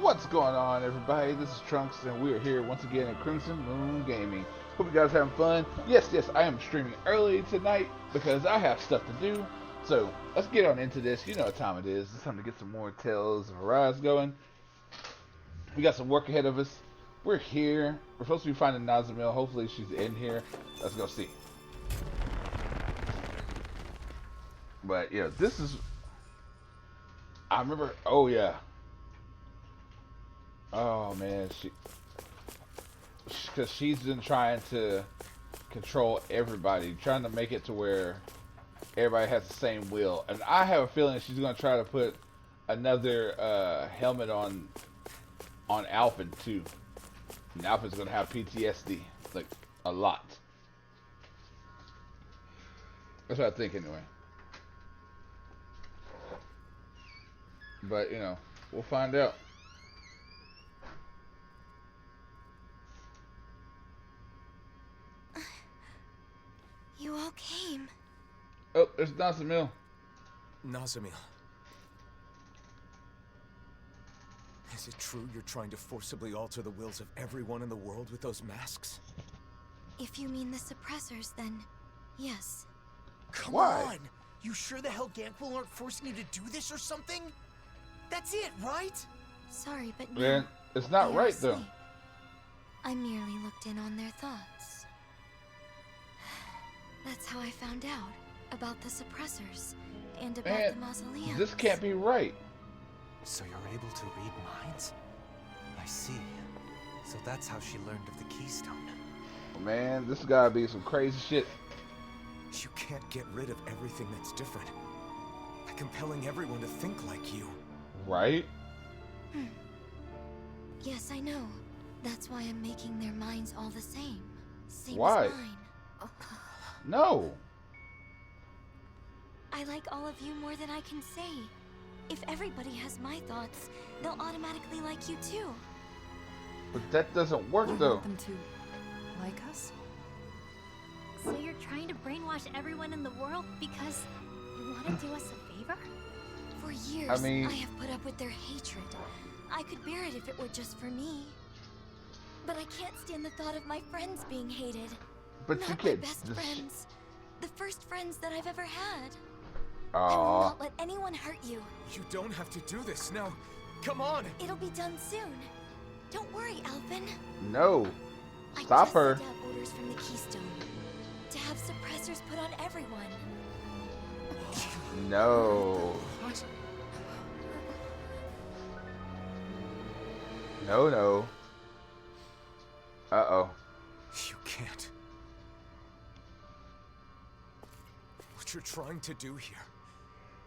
What's going on, everybody? This is Trunks, and we are here once again at Crimson Moon Gaming. Hope you guys are having fun. Yes, I am streaming early tonight because I have stuff to do. So let's get on into this. You know what time it is. It's time to get some more Tales of Arise going. We got some work ahead of us. We're here. We're supposed to be finding Nazamil. Hopefully she's in here. Let's go see. But yeah, this is. I remember. Oh yeah. Oh man, because she's been trying to control everybody, trying to make it to where everybody has the same will. And I have a feeling she's gonna try to put another helmet on Alphen too. And Alphen's gonna have PTSD, like a lot. That's what I think anyway. But you know, we'll find out. You all came. Oh, there's Nazamil. Nazamil. Is it true you're trying to forcibly alter the wills of everyone in the world with those masks? If you mean the suppressors, then yes. Come Why? on! You sure the hell Ganquil aren't forcing you to do this or something? That's it, right? Sorry, but no. Man, it's not They are right though. asleep. I merely looked in on their thoughts. That's how I found out about the suppressors and about Man, the mausoleum. this can't be right. So you're able to read minds? I see. So that's how she learned of the keystone. Man, this gotta be some crazy shit. You can't get rid of everything that's different by compelling everyone to think like you. Right? Yes, I know. That's why I'm making their minds all the same. Same Why? as mine. No. I like all of you more than I can say. If everybody has my thoughts, they'll automatically like you too. But that doesn't work You though. want them to like us? So you're trying to brainwash everyone in the world because you want to do us a favor? For years, I mean- I have put up with their hatred. I could bear it if it were just for me. But I can't stand the thought of my friends being hated. But Not you my can't. best friends. The first friends that I've ever had. I will Aw. not let anyone hurt you. You don't have to do this now. Come on. It'll be done soon. Don't worry, Alphen. No. I Stop just her. sent out orders from the keystone to have suppressors put on everyone. No. What? No. Uh-oh. You can't. What you're trying to do here,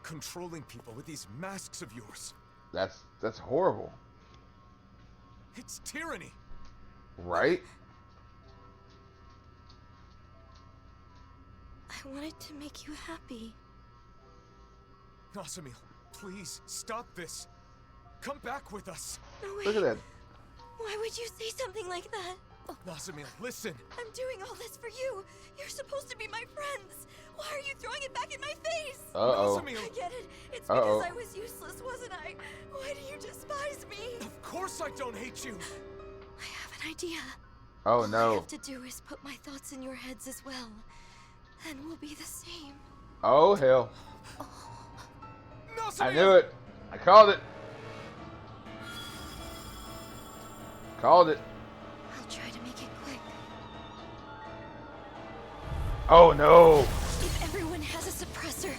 controlling people with these masks of yours, That's horrible. it's tyranny. Right? I wanted to make you happy. Nazamil, please stop this. Come back with us. No way. Look at that. Why would you say something like that? Oh, Nazamil, listen. I'm doing all this for you. You're supposed to be my friends. Why are you throwing it back in my face? Uh-oh. I Nazamil, get it. It's Uh-oh. because I was useless, wasn't I? Why do you despise me? of course I don't hate you. I have an idea. Oh All I no. have to do is put my thoughts in your heads as well. Then we'll be the same. Oh hell. Nazamil! I knew it. I called it. Called it. I'll try to make it quick. Oh no. If everyone has a suppressor,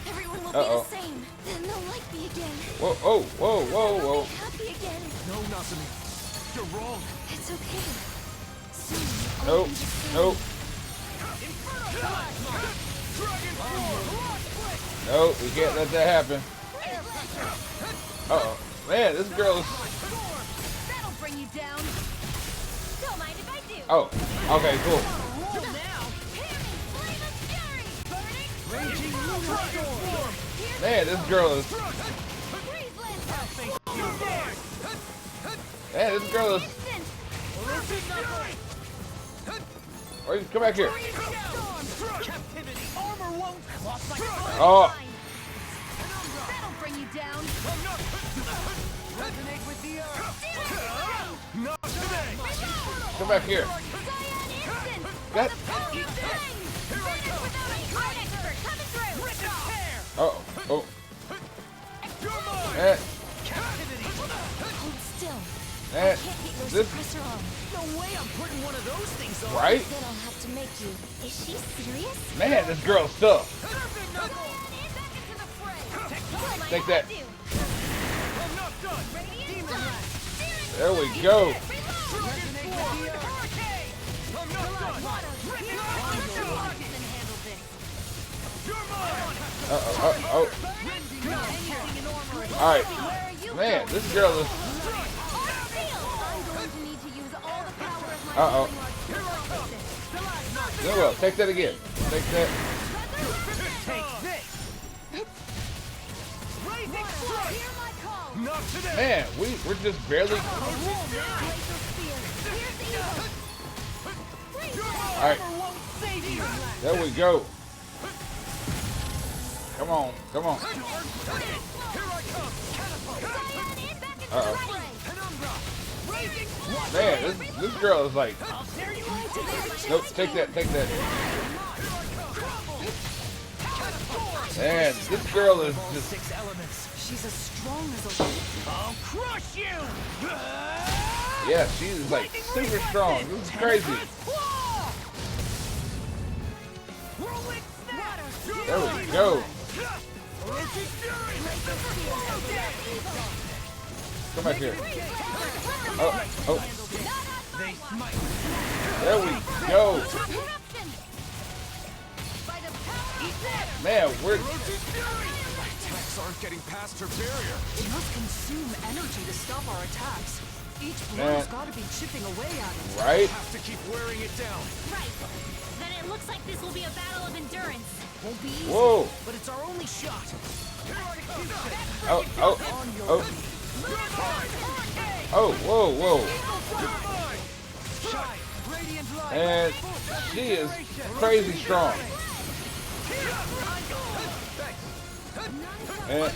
everyone will Uh-oh. be the same. Then they'll like me again. Whoa, oh, whoa, whoa, They'll whoa. be happy again. No, Nazamil, you're wrong. It's okay. Soon, Nope. Nope. Nope. We can't let that happen. Uh-oh. Man, this girl is... That'll bring you down. Don't mind if I do. Oh. Okay, cool. Roll now. Flame of fury. Burning. Man, this girl is... Man, this girl is... Or come back here. Oh. That'll bring you down. Resonate with the earth. Come back here. That. Oh, oh. Hold still. I Eh, can't get your this, suppressor on. No way I'm putting one of those things on. right? Then I'll have to make you. Is she serious? Man, this girl's tough. Take that. I'm not done. Demon Blast. There we go. I'm not done. Oh. All right. Man, this girl is. Uh-oh. Very well. Take that again. Take that. Not today. Man, we're just barely. All right. There we go. Come on. Come on. Uh-oh. Man, this girl is like. Nope. Take that. Take that. Man, this girl is just. 6 elements. She's as strong as a... I'll crush you. Yeah, she's like super strong. This is crazy. There we go. Come back here. Oh. There we go. Man, we're. Attacks aren't getting past her barrier. We must consume energy to stop our attacks. Each Man. blow's got to be chipping away at it. Right? Have to keep wearing it down. Right. Then it looks like this will be a battle of endurance. Won't be easy, Whoa. but it's our only shot. Oh. Oh, whoa. Shine, radiant light. And she is crazy strong. And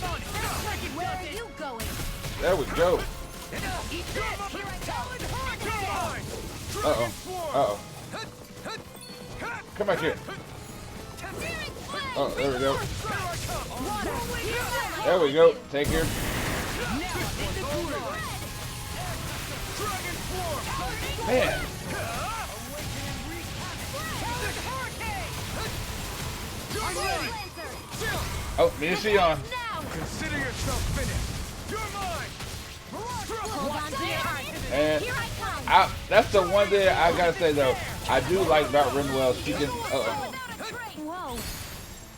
Where are you going? there we go. Uh-oh. Come back here. Oh, there we go. There we go. Take her. Man. Oh, me and Sion. Consider yourself finished. You're mine. Hold on to your heart. And Here I come. that's the one thing I gotta say though. I do like about Renwell. She can. Whoa.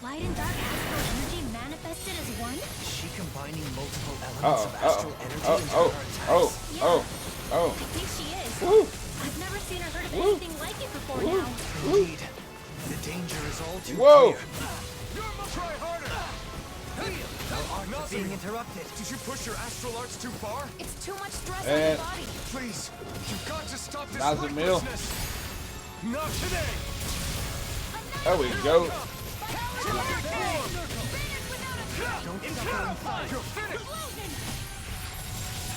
Light and dark astral energy manifested as one? Is she combining multiple elements of astral energy into her attacks? I think she is. Woo. I've never seen or heard of anything like it before now. Indeed. The danger is all too Whoa. clear. Try harder. Arts being interrupted. Did you push your astral arts too far? It's too much stress And- on the body. Please, you've got to stop this Nazamil. recklessness. Not today. There we go. You're finished.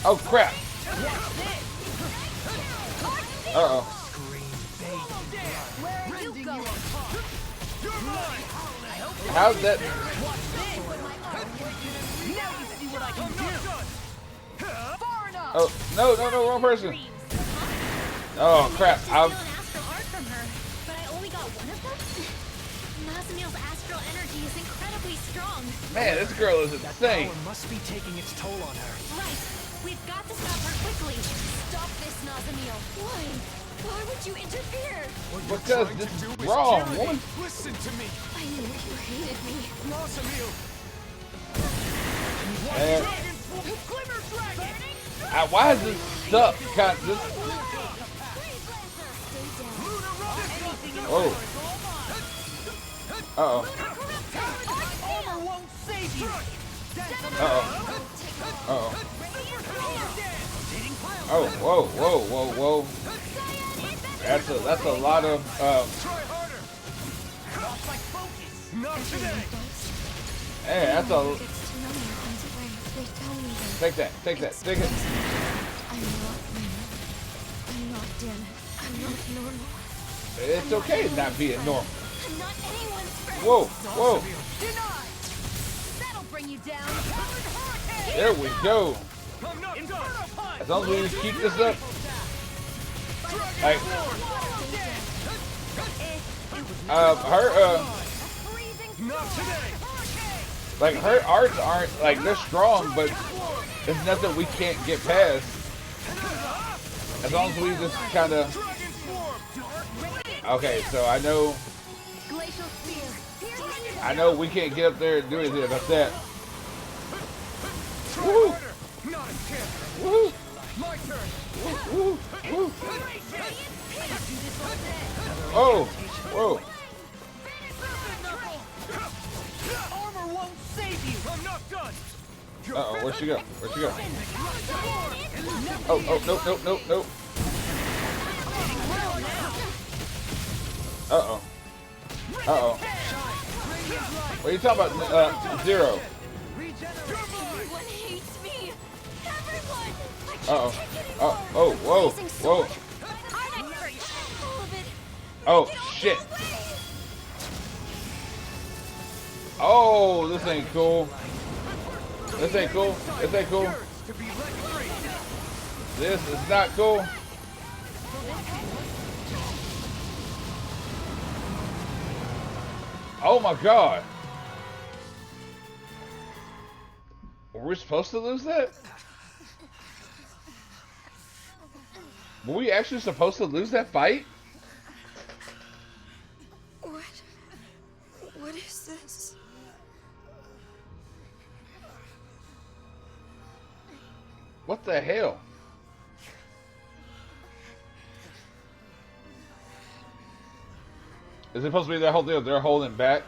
Oh crap. Uh-oh. Green baby blood. Where are you going? You're mine. How's that? Now you see what I can do. Far enough. Oh, no, wrong person. Oh crap. Steal an astral art from her, but I only got one of them? Nazamil's astral energy is incredibly strong. Man, this girl is That insane. power must be taking its toll on her. Right. We've got to stop her quickly. Stop this, Nazamil. Why? Why would you interfere? What you're Because trying this to do is is wrong, tyranny. woman. Listen to me. I knew you hated me. Nazamil. And Glimmer dragon. why is this stuck? Kind of, this. Oh. Uh-oh. Armor won't save you. Uh-oh. Uh-oh. Oh, whoa. That's a lot of Try harder. Lost my focus. Not today. hey, that's a It's to know your things away. They tell me that. take that. I'm not Lena. I'm not Dim. I'm not normal. It's okay not being normal. I'm not anyone's friend. Whoa, whoa. Denied. That'll bring you down. There we go. I'm not done. As long as we just keep this up. Like, Not today. like her arts aren't, like, they're strong, but there's nothing we can't get past. As long as we just kind of... Dragon form. Okay, so I know we can't get up there and do anything about that. Woo! Not a chance. Woo! My turn. Woo! Woo! Oh! Whoa! Armor won't save you. I'm not done. Uh-oh, where'd she go? Where'd she go? Oh, nope, nope, nope, nope. Uh-oh. Uh-oh. What are you talking about, Zero? Everyone hates me. Everyone. I can't Uh-oh. take it Oh, anymore. oh, whoa, Amazing whoa. sword. All of it. Oh, Get all shit. the way. Oh, this ain't cool. This ain't cool. This ain't cool. To be let free. This is not cool. Oh my god. Were we supposed to lose that? Were we actually supposed to lose that fight? What is this? What the hell? Is it supposed to be that whole deal? They're holding back?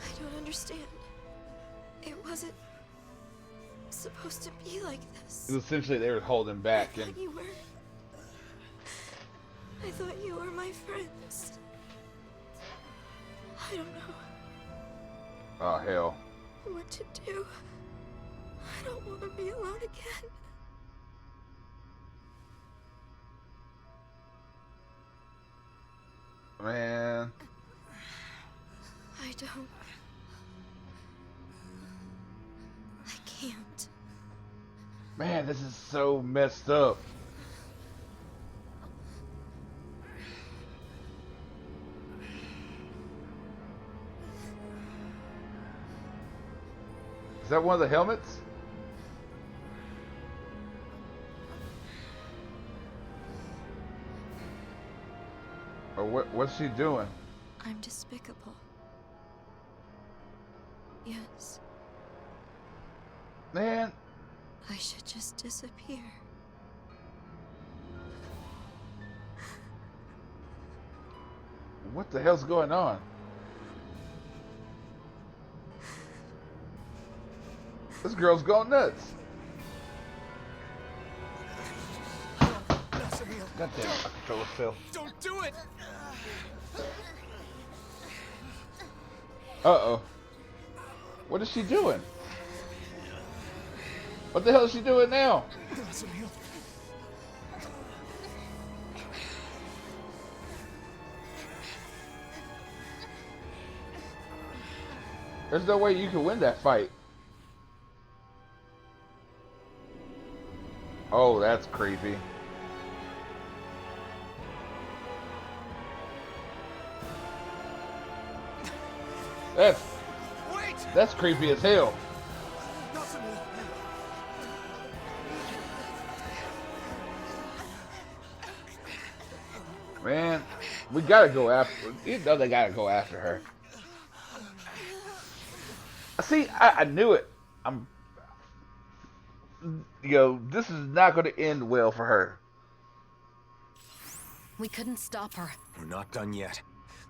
I don't understand. It wasn't supposed to be like this. Essentially, they were holding back, I and thought you were my friends. I don't know oh hell. what to do. I don't want to be alone again. Man, I don't. I can't. man, this is so messed up. Is that one of the helmets? Or what's she doing? I'm despicable. Yes, Man, I should just disappear. what the hell's going on? This girl's going nuts. God damn it, my controller fell. Don't do it! Uh-oh. What is she doing? What the hell is she doing now? Nazamil. There's no way you can win that fight. Oh, that's creepy. That's creepy as hell. Man, we gotta go after. You know they gotta go after her. See, I knew it. This is not going to end well for her. We couldn't stop her. We're not done yet.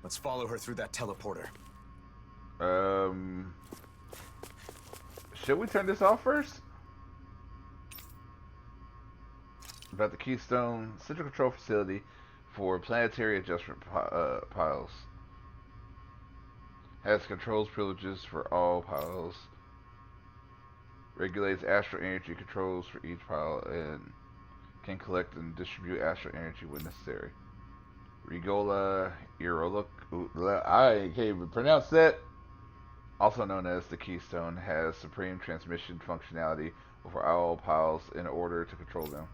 Let's follow her through that teleporter. Should we turn this off first? About the Keystone Central Control Facility for planetary adjustment piles. Has controls privileges for all piles. Regulates astral energy controls for each pile and can collect and distribute astral energy when necessary. Regola Iroluk, I can't even pronounce that. Also known as the Keystone, has supreme transmission functionality over all piles in order to control them.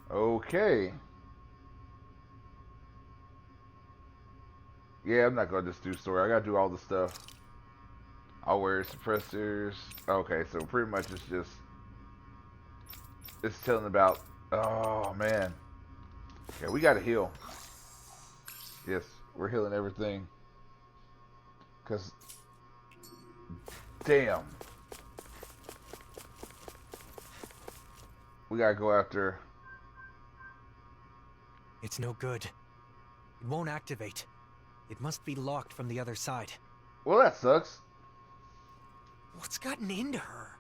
Okay. Yeah, I'm not gonna just do story. I gotta do all the stuff. I'll wear suppressors. Okay, so pretty much it's telling about. Oh man. Okay, we gotta heal. Yes, we're healing everything. Cause, damn, we gotta go after. It's no good. It won't activate. It must be locked from the other side. Well, that sucks. What's gotten into her?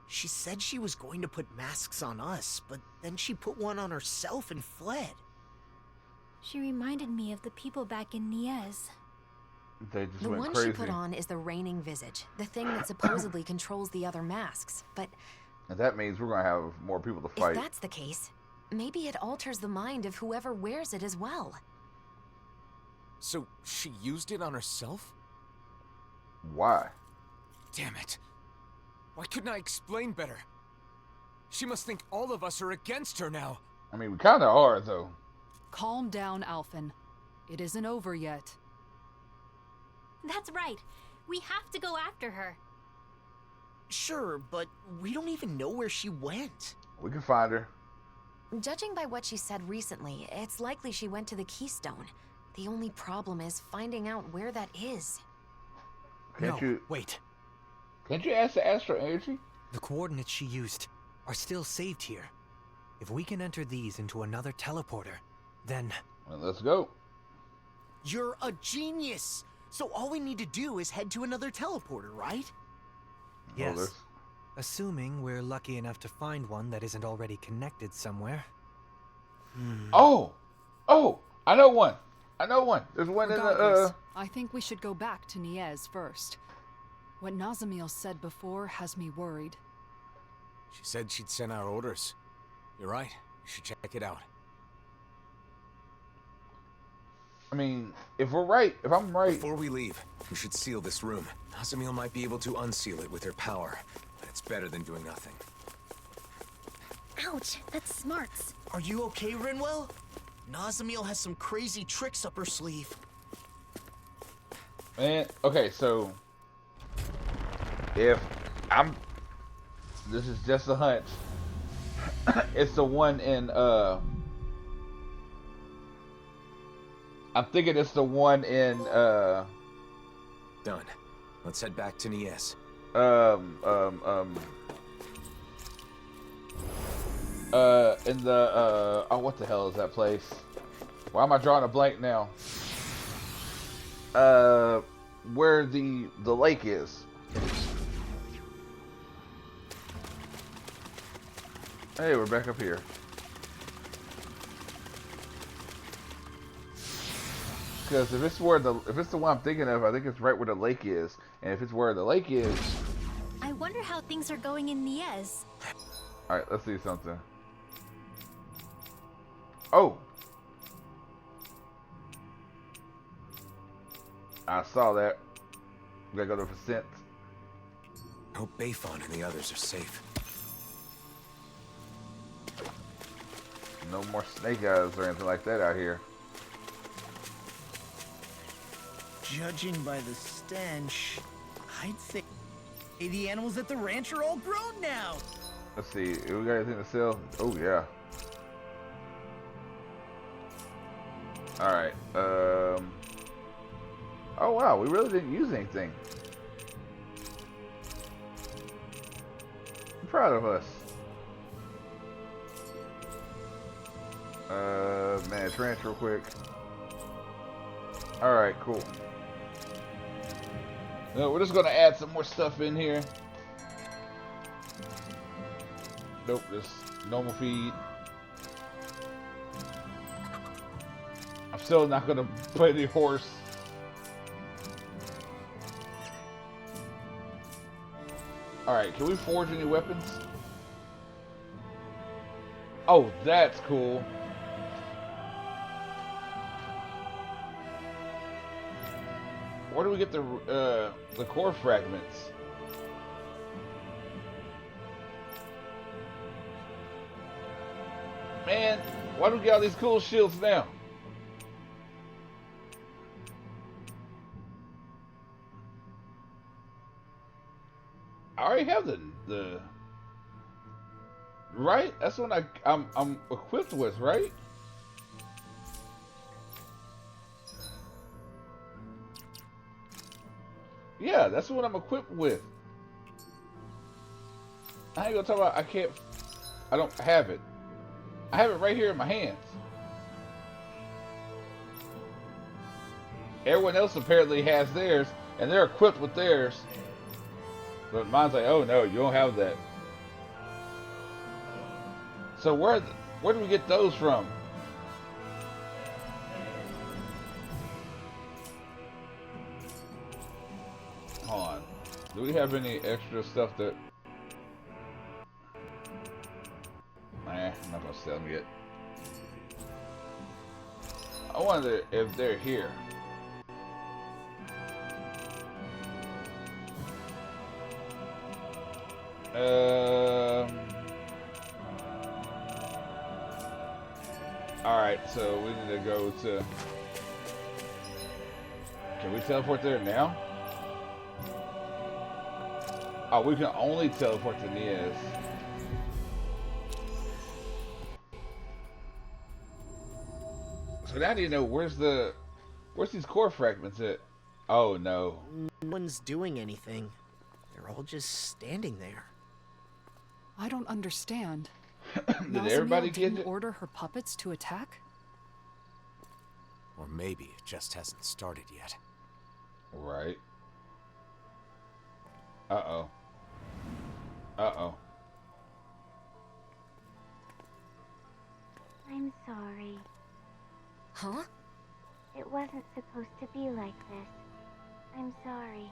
She said she was going to put masks on us, but then she put one on herself and fled. She reminded me of the people back in Niez. They just The went one crazy. she put on is the reigning visage, the thing that supposedly controls the other masks. But And that means we're gonna have more people to fight. if that's the case, maybe it alters the mind of whoever wears it as well. So she used it on herself? Why? Damn it. Why couldn't I explain better? She must think all of us are against her now. I mean, we kind of are though. Calm down, Alphen. It isn't over yet. That's right. We have to go after her. Sure, but we don't even know where she went. We can find her. Judging by what she said recently, it's likely she went to the Keystone. The only problem is finding out where that is. Wait. Can't you ask the astral energy? The coordinates she used are still saved here. If we can enter these into another teleporter, then... Well, let's go. You're a genius! So all we need to do is head to another teleporter, right? Yes. there's- Assuming we're lucky enough to find one that isn't already connected somewhere. Oh! Oh! I know one! I know one! There's one in Regardless, the, I think we should go back to Niez first. What Nazamil said before has me worried. She said she'd send out orders. You're right. You should check it out. I mean, if we're right, if I'm right... Before we leave, we should seal this room. Nazamil might be able to unseal it with her power, but it's better than doing nothing. Ouch, that's smarts. Are you okay, Rinwell? Nazamil has some crazy tricks up her sleeve. Man, okay, so... If I'm... This is just a hunch. It's the one in, I'm thinking it's the one in, Done. Let's head back to Nies. in the, oh, what the hell is that place? Why am I drawing a blank now? Where the lake is. Hey, we're back up here. Because if it's the one I'm thinking of, I think it's right where the lake is. And if it's where the lake is, I wonder how things are going in Niez. all right, let's see something. Oh, I saw that. We gotta go to percent. Hope Bayfon and the others are safe. No more snake eyes or anything like that out here. Judging by the stench, I'd say the animals at the ranch are all grown now. Let's see. We got anything to sell? Oh yeah. All right. Oh wow, we really didn't use anything. I'm proud of us. Manage ranch real quick. All right, cool. No, we're just gonna add some more stuff in here. Nope, just normal feed. I'm still not gonna put any horse. Alright, can we forge any weapons? Oh, that's cool. Where do we get the core fragments? Man, why do we get all these cool shields now? I already have the right. That's what I'm equipped with, right? Yeah, that's what I'm equipped with. I ain't gonna talk about I don't have it. I have it right here in my hands. Everyone else apparently has theirs, and they're equipped with theirs. But mine's like, oh no, you don't have that. So where do we get those from? Hold on. Do we have any extra stuff that... Nah, I'm not gonna sell them yet. I wonder if they're here. Alright, so we need to go to... Can we teleport there now? Oh, we can only teleport to Nias. So now do you know where's these core fragments at? Oh no. No one's doing anything. They're all just standing there. I don't understand. Did everybody Nazamil get didn't it? order her puppets to attack? Or maybe it just hasn't started yet. Right. Uh-oh. Uh-oh. I'm sorry. Huh? It wasn't supposed to be like this. I'm sorry.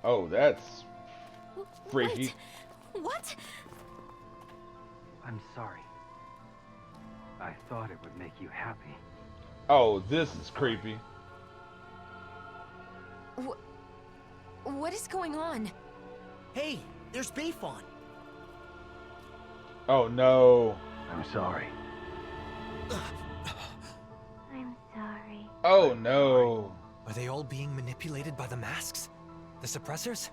Oh, that's freaky. Wait, what? I'm sorry. I thought it would make you happy. Oh, this is creepy. What is going on? Hey, there's Bayfon. Oh no. I'm sorry. I'm sorry. Oh no. Are they all being manipulated by the masks? The suppressors?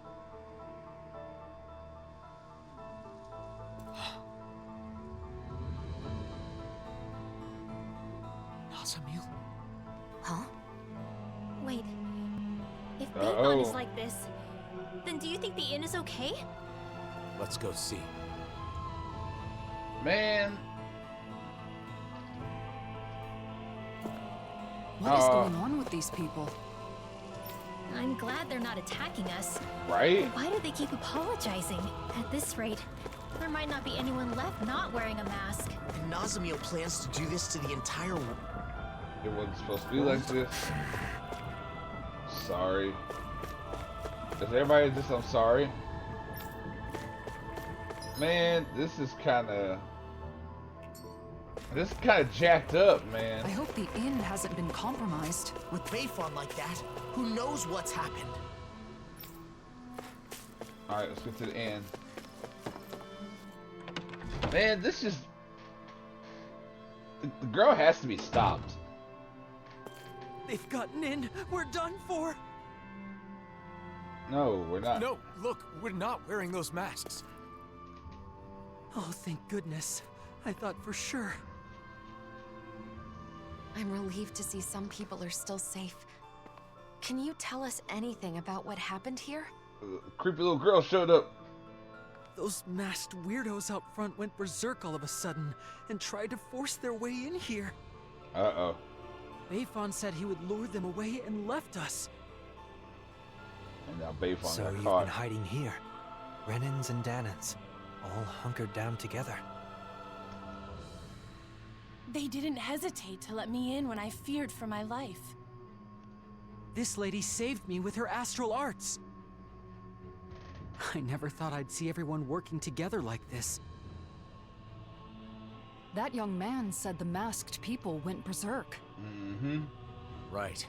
Nazamil? Huh? Wait. If Uh-oh. Bayfon is like this, then do you think the inn is okay? Let's go see. Man. What is going on with these people? I'm glad they're not attacking us. Right? Why do they keep apologizing? At this rate, there might not be anyone left not wearing a mask. And Nazamil plans to do this to the entire world. It wasn't supposed to be like this. Sorry. Is everybody just I'm sorry? Man, this is kinda jacked up, man. I hope the inn hasn't been compromised. With Bayfon like that, who knows what's happened? Alright, let's get to the end. Man, this just... The girl has to be stopped. They've gotten in. We're done for. No, we're not. No, look, we're not wearing those masks. Oh, thank goodness. I thought for sure. I'm relieved to see some people are still safe. Can you tell us anything about what happened here? Creepy little girl showed up. Those masked weirdos out front went berserk all of a sudden and tried to force their way in here. Uh-oh. Bayfon said he would lure them away and left us. And now Bayfon So got you've caught. been hiding here. Renans and Danans, all hunkered down together. They didn't hesitate to let me in when I feared for my life. This lady saved me with her astral arts. I never thought I'd see everyone working together like this. That young man said the masked people went berserk. Mm-hmm. Right.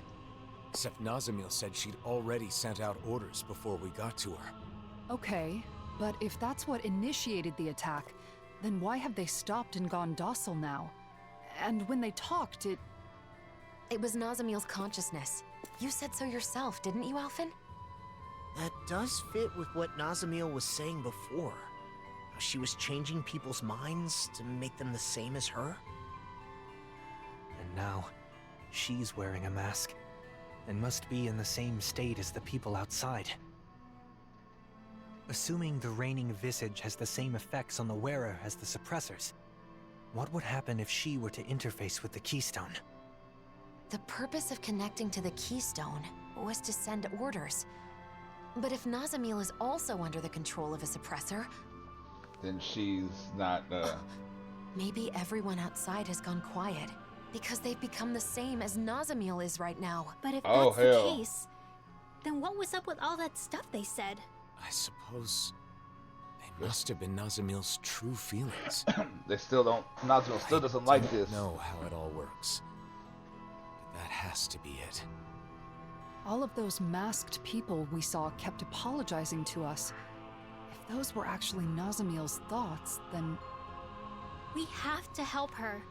Except Nazamil said she'd already sent out orders before we got to her. Okay, but if that's what initiated the attack, then why have they stopped and gone docile now? And when they talked, It was Nazamil's consciousness. You said so yourself, didn't you, Alphen? That does fit with what Nazamil was saying before. How she was changing people's minds to make them the same as her. And now, she's wearing a mask, and must be in the same state as the people outside. Assuming the reigning visage has the same effects on the wearer as the suppressors, what would happen if she were to interface with the Keystone? The purpose of connecting to the Keystone was to send orders. But if Nazamil is also under the control of a suppressor, Then she's not, maybe everyone outside has gone quiet, because they've become the same as Nazamil is right now. But if Oh, that's hell. the case, then what was up with all that stuff they said? I suppose they must have been Nazamil's true feelings. they still don't, Nazamil still doesn't like this. Know how it all works. But that has to be it. all of those masked people we saw kept apologizing to us. If those were actually Nazamil's thoughts, then... We have to help her.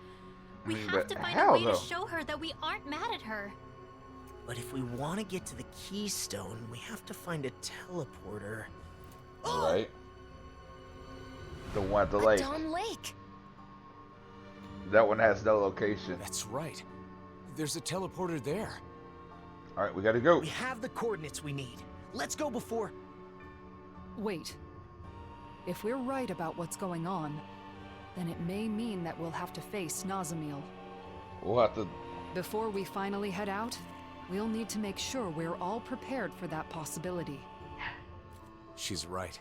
We I mean, have but to find how, a way though? to show her that we aren't mad at her. But if we want to get to the Keystone, we have to find a teleporter. Right. The one at the But lake. Dawn Lake! That one has no location. That's right. There's a teleporter there. All right, we gotta go. We have the coordinates we need. Let's go before... Wait. If we're right about what's going on, then it may mean that we'll have to face Nazamil. We'll have to... Before we finally head out, we'll need to make sure we're all prepared for that possibility. She's right.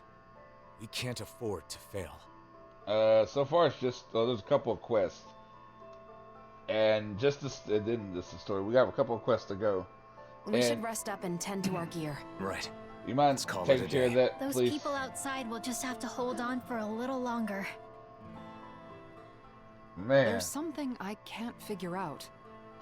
We can't afford to fail. So far it's just, there's a couple of quests. And just this, then this is the story. We have a couple of quests to go. We And- should rest up and tend to our gear. Right. You mind Let's call taking it a care of day. that, Those please? people outside will just have to hold on for a little longer. Man. There's something I can't figure out.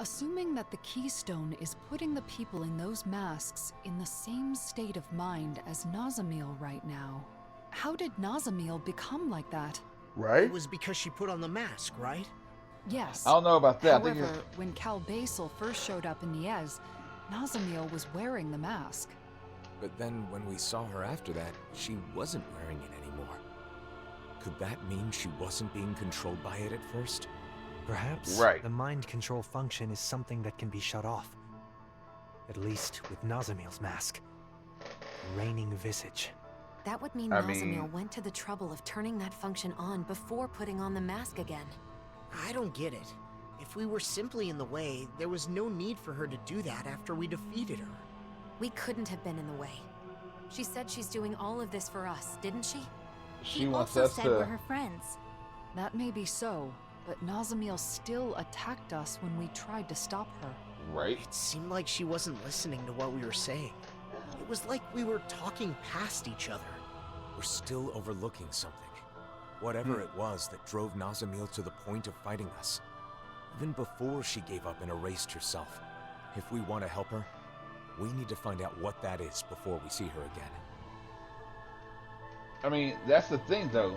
Assuming that the Keystone is putting the people in those masks in the same state of mind as Nazamil right now, how did Nazamil become like that? Right? It was because she put on the mask, right? Yes. I don't know about that. I think However, it's... when Cal Basel first showed up in Niez, Nazamil was wearing the mask. But then when we saw her after that, she wasn't wearing it anymore. Could that mean she wasn't being controlled by it at first? Perhaps Right. the mind control function is something that can be shut off. At least with Nazamil's mask. Reigning visage. That would mean I Nazamil mean- went to the trouble of turning that function on before putting on the mask again. I don't get it. If we were simply in the way, there was no need for her to do that after we defeated her. We couldn't have been in the way. She said she's doing all of this for us, didn't she? She He wants also us said to... we're her friends. That may be so, but Nazamil still attacked us when we tried to stop her. Right? It seemed like she wasn't listening to what we were saying. It was like we were talking past each other. We're still overlooking something. Whatever it was that drove Nazamil to the point of fighting us. Even before she gave up and erased herself. If we want to help her, we need to find out what that is before we see her again. I mean, that's the thing, though.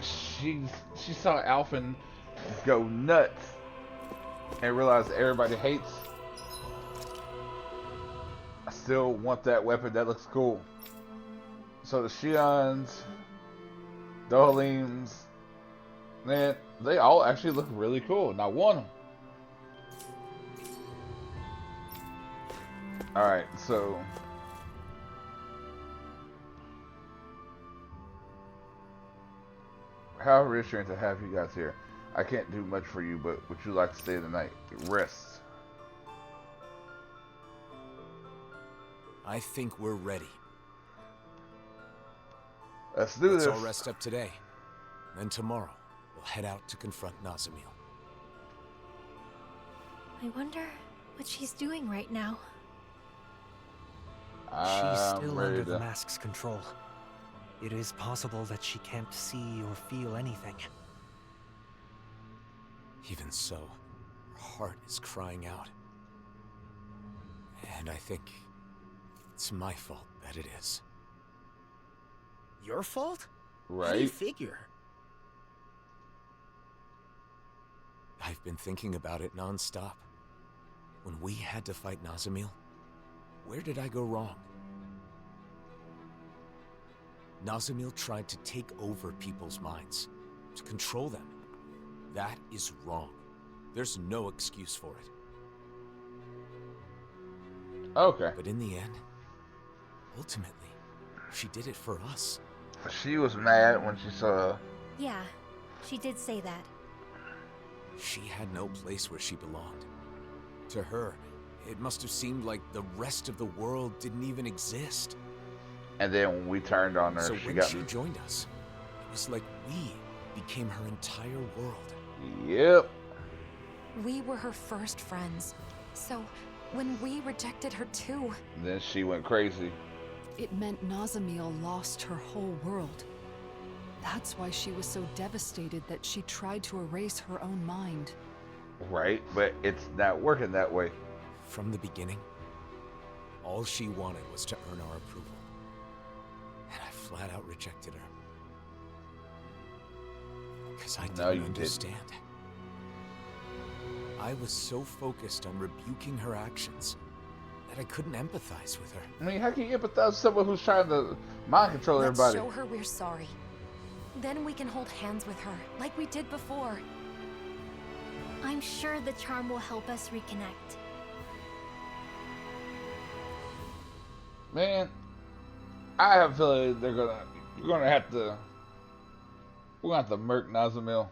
She saw Alphen go nuts and realized that everybody hates. I still want that weapon. That looks cool. So the Shions, the Halims, man, they all actually look really cool, and I want them. Alright, so... How reassuring to have you guys here. I can't do much for you, but would you like to stay the night? Rest. I think we're ready. Let's do Let's this. all rest up today. Then tomorrow, we'll head out to confront Nazamil. I wonder what she's doing right now. She's still ready under to- the mask's control. It is possible that she can't see or feel anything. Even so, her heart is crying out. And I think it's my fault that it is. Your fault? How do you Right? figure? I've been thinking about it non-stop. When we had to fight Nazamil, where did I go wrong? Nazamil tried to take over people's minds, to control them. That is wrong. There's no excuse for it. Okay. But in the end, ultimately, she did it for us. She was mad when she saw. Yeah, she did say that. She had no place where she belonged. To her, it must have seemed like the rest of the world didn't even exist. And then when we turned on her, So she when got. she joined us, it was like we became her entire world. Yep. We were her first friends. So when we rejected her too, Then she went crazy. It meant Nazamil lost her whole world. That's why she was so devastated that she tried to erase her own mind. Right? But it's not working that way. From the beginning, all she wanted was to earn our approval. And I flat out rejected her. Because I No, you didn't didn't. understand. I was so focused on rebuking her actions that I couldn't empathize with her. I mean, how can you empathize with someone who's trying to mind control let's everybody? show her we're sorry. Then we can hold hands with her, like we did before. I'm sure the charm will help us reconnect. Man, I have a feeling we're gonna have to murk Nazamil.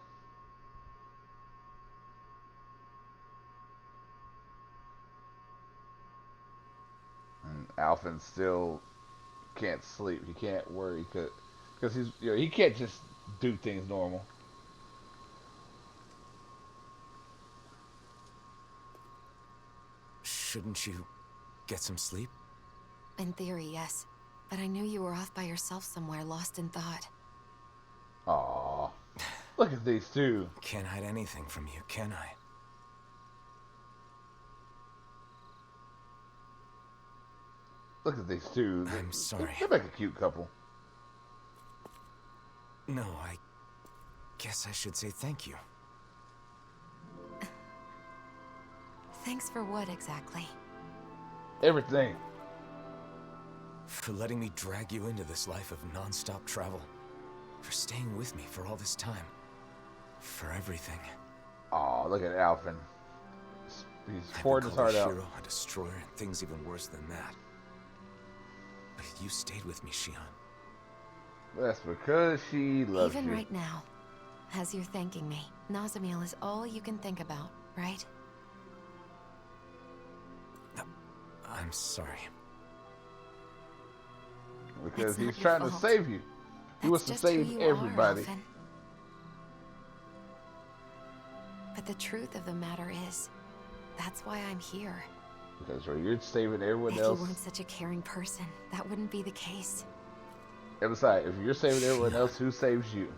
And Alphen still can't sleep. He can't worry because he's he can't just do things normal. Shouldn't you get some sleep? In theory, yes. But I knew you were off by yourself somewhere, lost in thought. Aww. Look at these two. Can't hide anything from you, can I? Look at these two. I'm sorry. They make a cute couple. No, I guess I should say thank you. Thanks for what exactly? Everything. For letting me drag you into this life of non-stop travel. For staying with me for all this time. For everything. Aw, look at Alphen. He's I've pouring been his called heart a out. hero, a destroyer, and things even worse than that. But you stayed with me, Shion. That's because she loves Even you. right now, as you're thanking me, Nazamil is all you can think about, right? I'm sorry. Because It's not he's your trying to fault. save you. He That's wants to just who save you everybody. Are, Alphen. But the truth of the matter is, that's why I'm here. Because you're saving everyone If else. you weren't such a caring person, that wouldn't be the case. And besides, if you're saving everyone else, who saves you?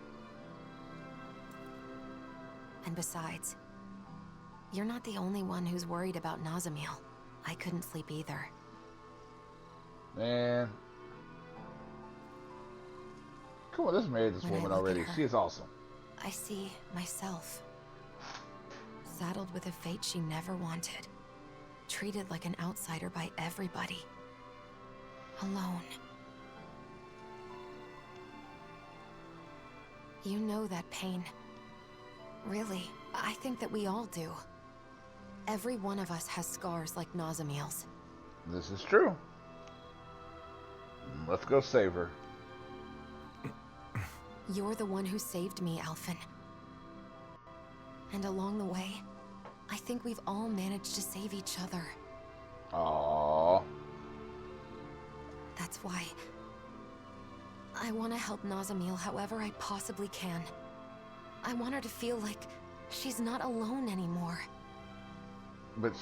And besides, you're not the only one who's worried about Nazamil. I couldn't sleep either. Man. Come on, let's marry this When I woman look at already. her, She is awesome. I see myself. Saddled with a fate she never wanted. Treated like an outsider by everybody. Alone. You know that pain. Really, I think that we all do. Every one of us has scars like Nazamil's. This is true. Let's go save her. You're the one who saved me, Alphen. And along the way, I think we've all managed to save each other. Aww. That's why I want to help Nazamil however I possibly can. I want her to feel like she's not alone anymore. But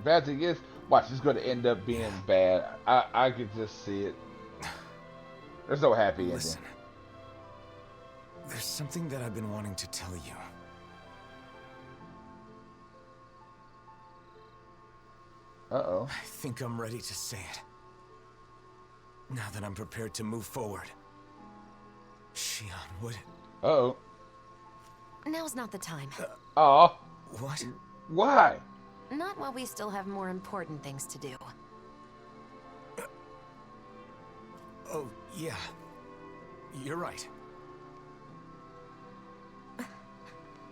bad thing is, Watch, it's going to end up being bad. I could just see it. There's no happy ending. Listen, there's something that I've been wanting to tell you. Uh-oh. I think I'm ready to say it. Now that I'm prepared to move forward. Shion would... Uh-oh. Now's not the time. Oh. What? Why? Not while we still have more important things to do. Oh, yeah. You're right.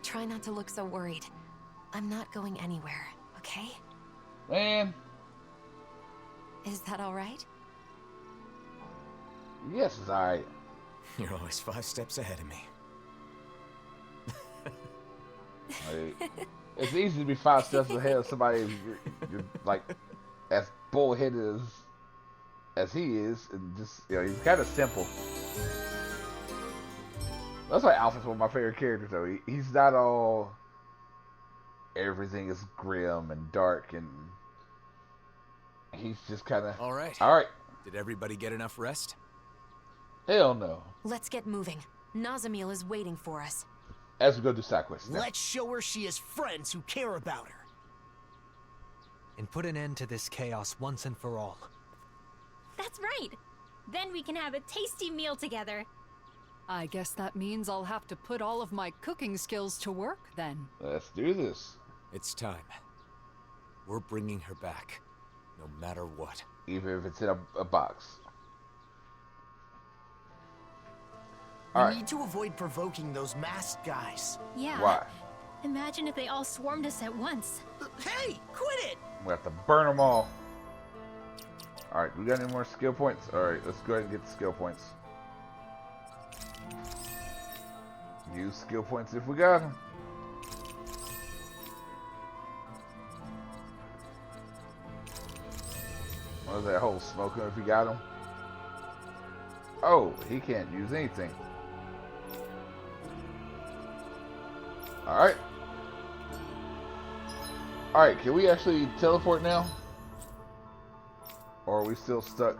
Try not to look so worried. I'm not going anywhere, okay? Man. Is that all right? Yes, it's alright. You're always 5 steps ahead of me. It's easy to be 5 steps ahead of somebody you're like as bullheaded as he is, and just he's kind of simple. That's why Alpha's one of my favorite characters, though. He's not all everything is grim and dark, and he's just kind of all right. All right. Did everybody get enough rest? Hell no. Let's get moving. Nazamil is waiting for us. As we go do side quests. Let's show her she has friends who care about her. And put an end to this chaos once and for all. That's right. Then we can have a tasty meal together. I guess that means I'll have to put all of my cooking skills to work then. Let's do this. It's time. We're bringing her back, no matter what. Even if it's in a box. We need to avoid provoking those masked guys. Yeah. Why? Imagine if they all swarmed us at once. Hey, quit it! We have to burn them all. Alright, we got any more skill points? Alright, let's go ahead and get the skill points. Use skill points if we got them. What is that whole smoking if we got them? Oh, he can't use anything. Alright. Alright, can we actually teleport now? Or are we still stuck?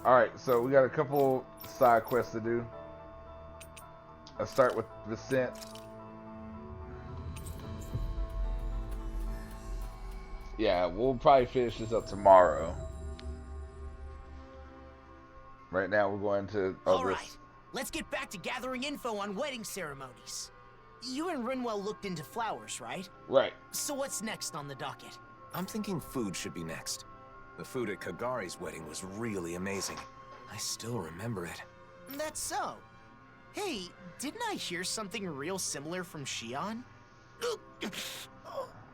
Alright, so we got a couple side quests to do. Let's start with Vicent. Yeah, we'll probably finish this up tomorrow. Right now we're going to... Alright, let's get back to gathering info on wedding ceremonies. You and Rinwell looked into flowers, right? Right. So what's next on the docket? I'm thinking food should be next. The food at Kagari's wedding was really amazing. I still remember it. That's so. Hey, didn't I hear something real similar from Shion? Oh,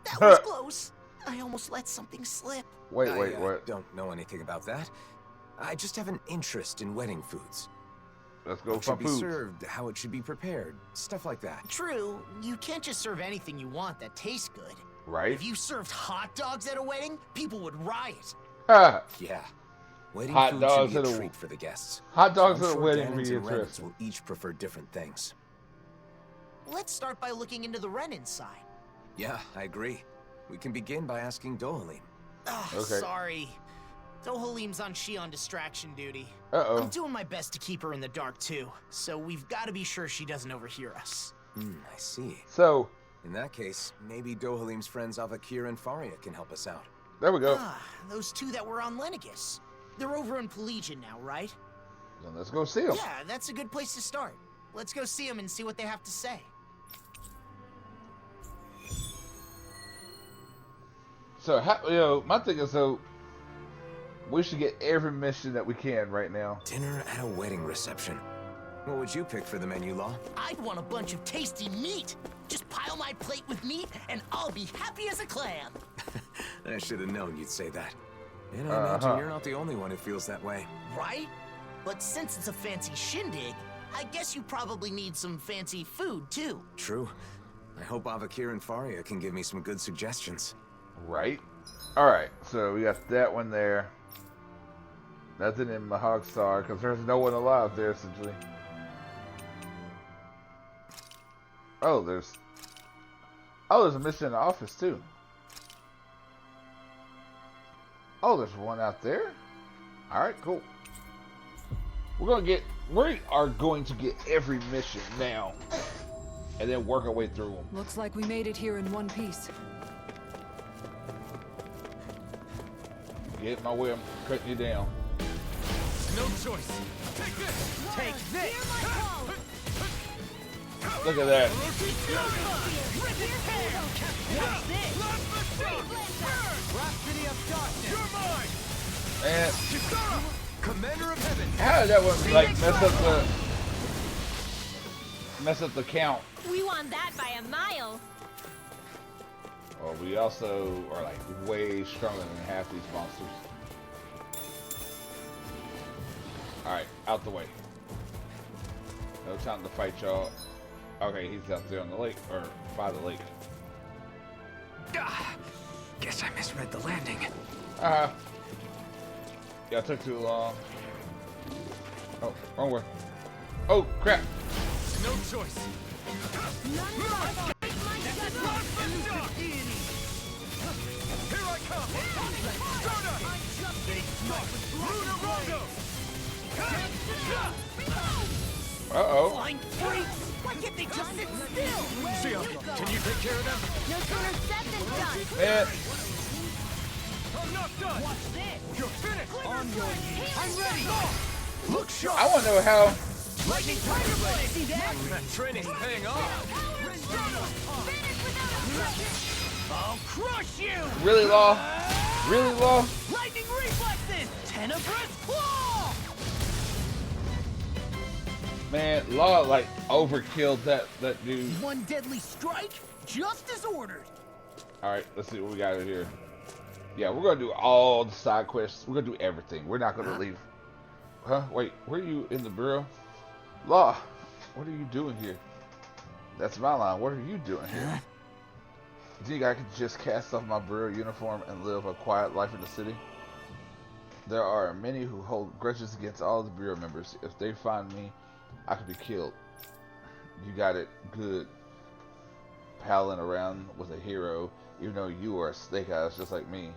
that was close. I almost let something slip. Wait, I what? Don't know anything about that. I just have an interest in wedding foods. Let's go What for should be food. served, how it should be prepared, stuff like that. True, you can't just serve anything you want that tastes good. Right? If you served hot dogs at a wedding, people would riot. Ha! Yeah. Wedding Hot food dogs should be at a a- treat for the guests. Hot dogs I'm at a sure wedding Gannons would be and Rennans interesting. will each prefer different things. Let's start by looking into the Renan side. Yeah, I agree. We can begin by asking Dohalim. Ugh, Okay. sorry. Dohalim's on Shion distraction duty. Uh-oh. I'm doing my best to keep her in the dark too, so we've got to be sure she doesn't overhear us. I see. So, In that case, maybe Dohalim's friends Avakir and Faria can help us out. there we go. Ah, those two that were on Lenegus. They're over in Pelagian now, right? Then let's go see them. Yeah, that's a good place to start. Let's go see them and see what they have to say. So, how, my thing is, so, we should get every mission that we can right now. Dinner at a wedding reception. What would you pick for the menu, Law? I'd want a bunch of tasty meat. Just pile my plate with meat, and I'll be happy as a clam. I should have known you'd say that. And I imagine you're not the only one who feels that way. Right? But since it's a fancy shindig, I guess you probably need some fancy food, too. True. I hope Avakir and Faria can give me some good suggestions. Right? Alright, so we got that one there. Nothing in Mahagsar, because there's no one alive there, essentially. Oh, there's a mission in the office, too. Oh, there's one out there? Alright, cool. We are going to get every mission now. And then work our way through them. Looks like we made it here in one piece. Get my way, I'm cutting you down. No choice. Take this! Take this! Look at that. Rhapsody of Darkness! You're mine! And Commander of Heaven! how did that one like mess up the count? We won that by a mile. Well, we also are like way stronger than half these monsters. Alright, out the way. No time to fight y'all. Okay, he's out there on the lake, or by the lake. Guess I misread the landing. Yeah, it took too long. Oh, wrong way. Oh, crap. No choice. Here I come! Uh-oh. Flying freaks! Why can't they just sit still? Sia, can you take care of them? No sooner said than done. Man, I'm not done! Watch this! You're finished! On your knees! I'm ready! Look sharp! I want to know how... Lightning Tiger Blade! See that? That training's paying off! I'll crush you! Really, Law? Really, Law? Lightning reflexes! Tenebrous claw! Man, Law, like, overkilled that dude. One deadly strike, just as ordered. Alright, let's see what we got here. Yeah, we're going to do all the side quests. We're going to do everything. We're not going to leave. Huh? Wait, were you in the bureau? Law, what are you doing here? That's my line. What are you doing here? You think I could just cast off my bureau uniform and live a quiet life in the city? There are many who hold grudges against all the bureau members. If they find me, I could be killed. You got it good. Palling around with a hero, even though you are a snake eyes just like me.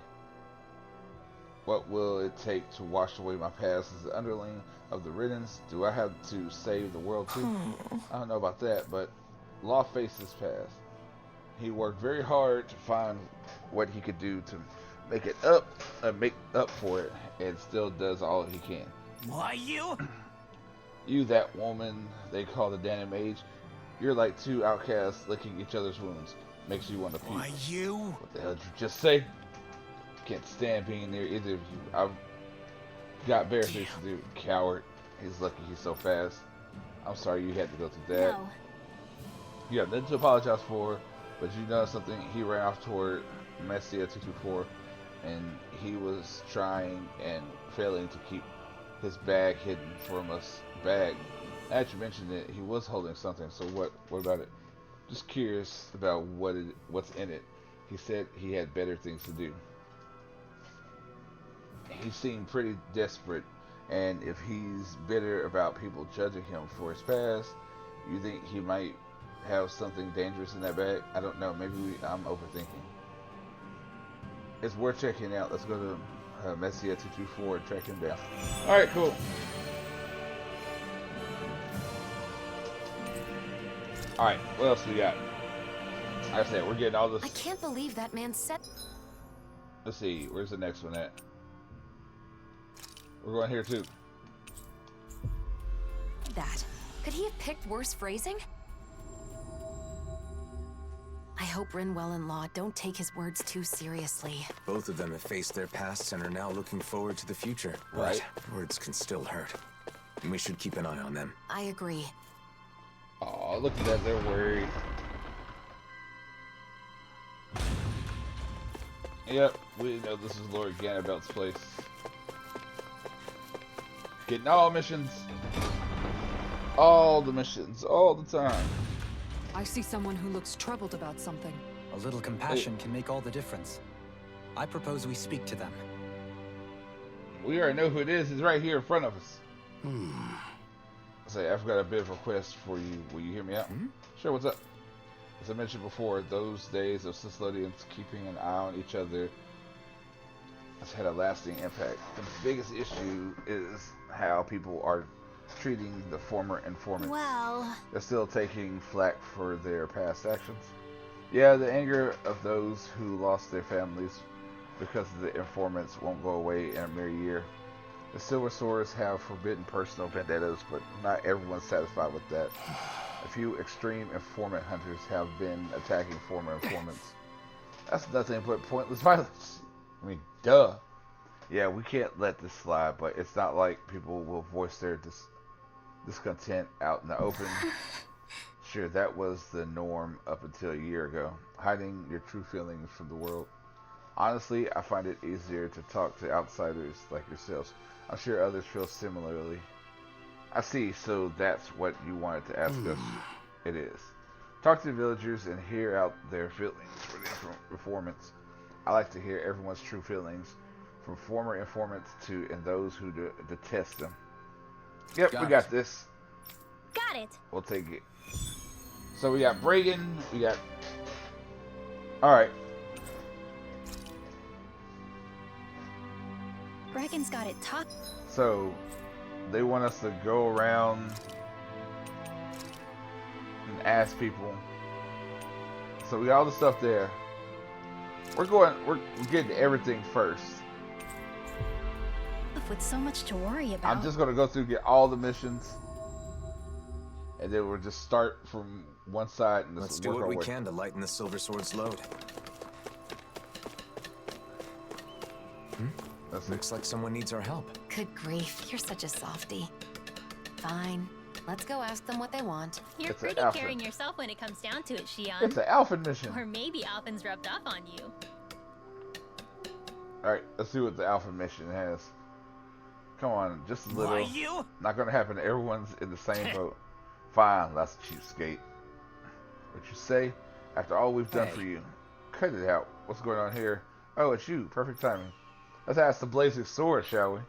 What will it take to wash away my past as the underling of the riddance? Do I have to save the world too? I don't know about that, but Law faced his past. He worked very hard to find what he could do to make up for it, and still does all he can. Why you? You, that woman they call the Danny Mage, you're like two outcasts licking each other's wounds. Makes you want to puke. Why you? What the hell did you just say? Can't stand being near either of you. I've got better things to do. Coward. He's lucky he's so fast. I'm sorry you had to go through that. No. You have nothing to apologize for, but you know something. He ran off toward Messia 224, and he was trying and failing to keep his bag hidden from us. Bag. As you mentioned it, he was holding something. So what about it? Just curious about what's in it. He said he had better things to do. He seemed pretty desperate, and if he's bitter about people judging him for his past, you think he might have something dangerous in that bag? I don't know. Maybe I'm overthinking. It's worth checking out. Let's go to Messia 224 and track him down. All right, cool. All right, what else we got? Like I said, we're getting all this. I can't believe that man said. Let's see, where's the next one at? We're going here too. That. Could he have picked worse phrasing? I hope Rinwell and Law don't take his words too seriously. Both of them have faced their pasts and are now looking forward to the future. Right. But words can still hurt. And we should keep an eye on them. I agree. Oh, look at that, they're worried. Yep, we know this is Lord Ganabelt's place. Getting all missions. All the missions, all the time. I see someone who looks troubled about something. A little compassion can make all the difference. I propose we speak to them. We already know who it is. He's right here in front of us. Say, I've got a bit of a request for you. Will you hear me out? Sure, what's up? As I mentioned before, those days of Sicilians keeping an eye on each other has had a lasting impact. The biggest issue is how people are treating the former informants. Well, they're still taking flack for their past actions. Yeah, the anger of those who lost their families because of the informants won't go away in a mere year. The Silver Swords have forbidden personal vendettas, but not everyone's satisfied with that. A few extreme informant hunters have been attacking former informants. That's nothing but pointless violence. I mean, duh. Yeah, we can't let this slide, but it's not like people will voice their discontent out in the open. Sure, that was the norm up until a year ago. Hiding your true feelings from the world. Honestly, I find it easier to talk to outsiders like yourselves. I'm sure others feel similarly. I see, so that's what you wanted to ask us. It is. Talk to the villagers and hear out their feelings for the informants. I like to hear everyone's true feelings, from former informants to and those who detest them. Yep, we got this. Got it. We'll take it. So we got Bragan, we got... Alright. Bragan's got it tucked. So, they want us to go around and ask people. So we got all the stuff there. We're getting everything first. With so much to worry about. I'm just gonna go through and get all the missions. And then we'll just start from one side and let's do what we can to lighten the Silver Sword's load. Looks like someone needs our help. Good grief, you're such a softie. Fine, let's go ask them what they want. You're pretty caring yourself when it comes down to it, Shion. It's an Alpha mission. Or maybe Alphen's rubbed off on you. Alright, let's see what the Alpha mission has. Come on, just a little. Why you? Not gonna happen. Everyone's in the same boat. Fine, that's a cheapskate. What you say? After all we've done for you. Cut it out. What's going on here? Oh, it's you. Perfect timing. Let's ask the Blazing Sword, shall we?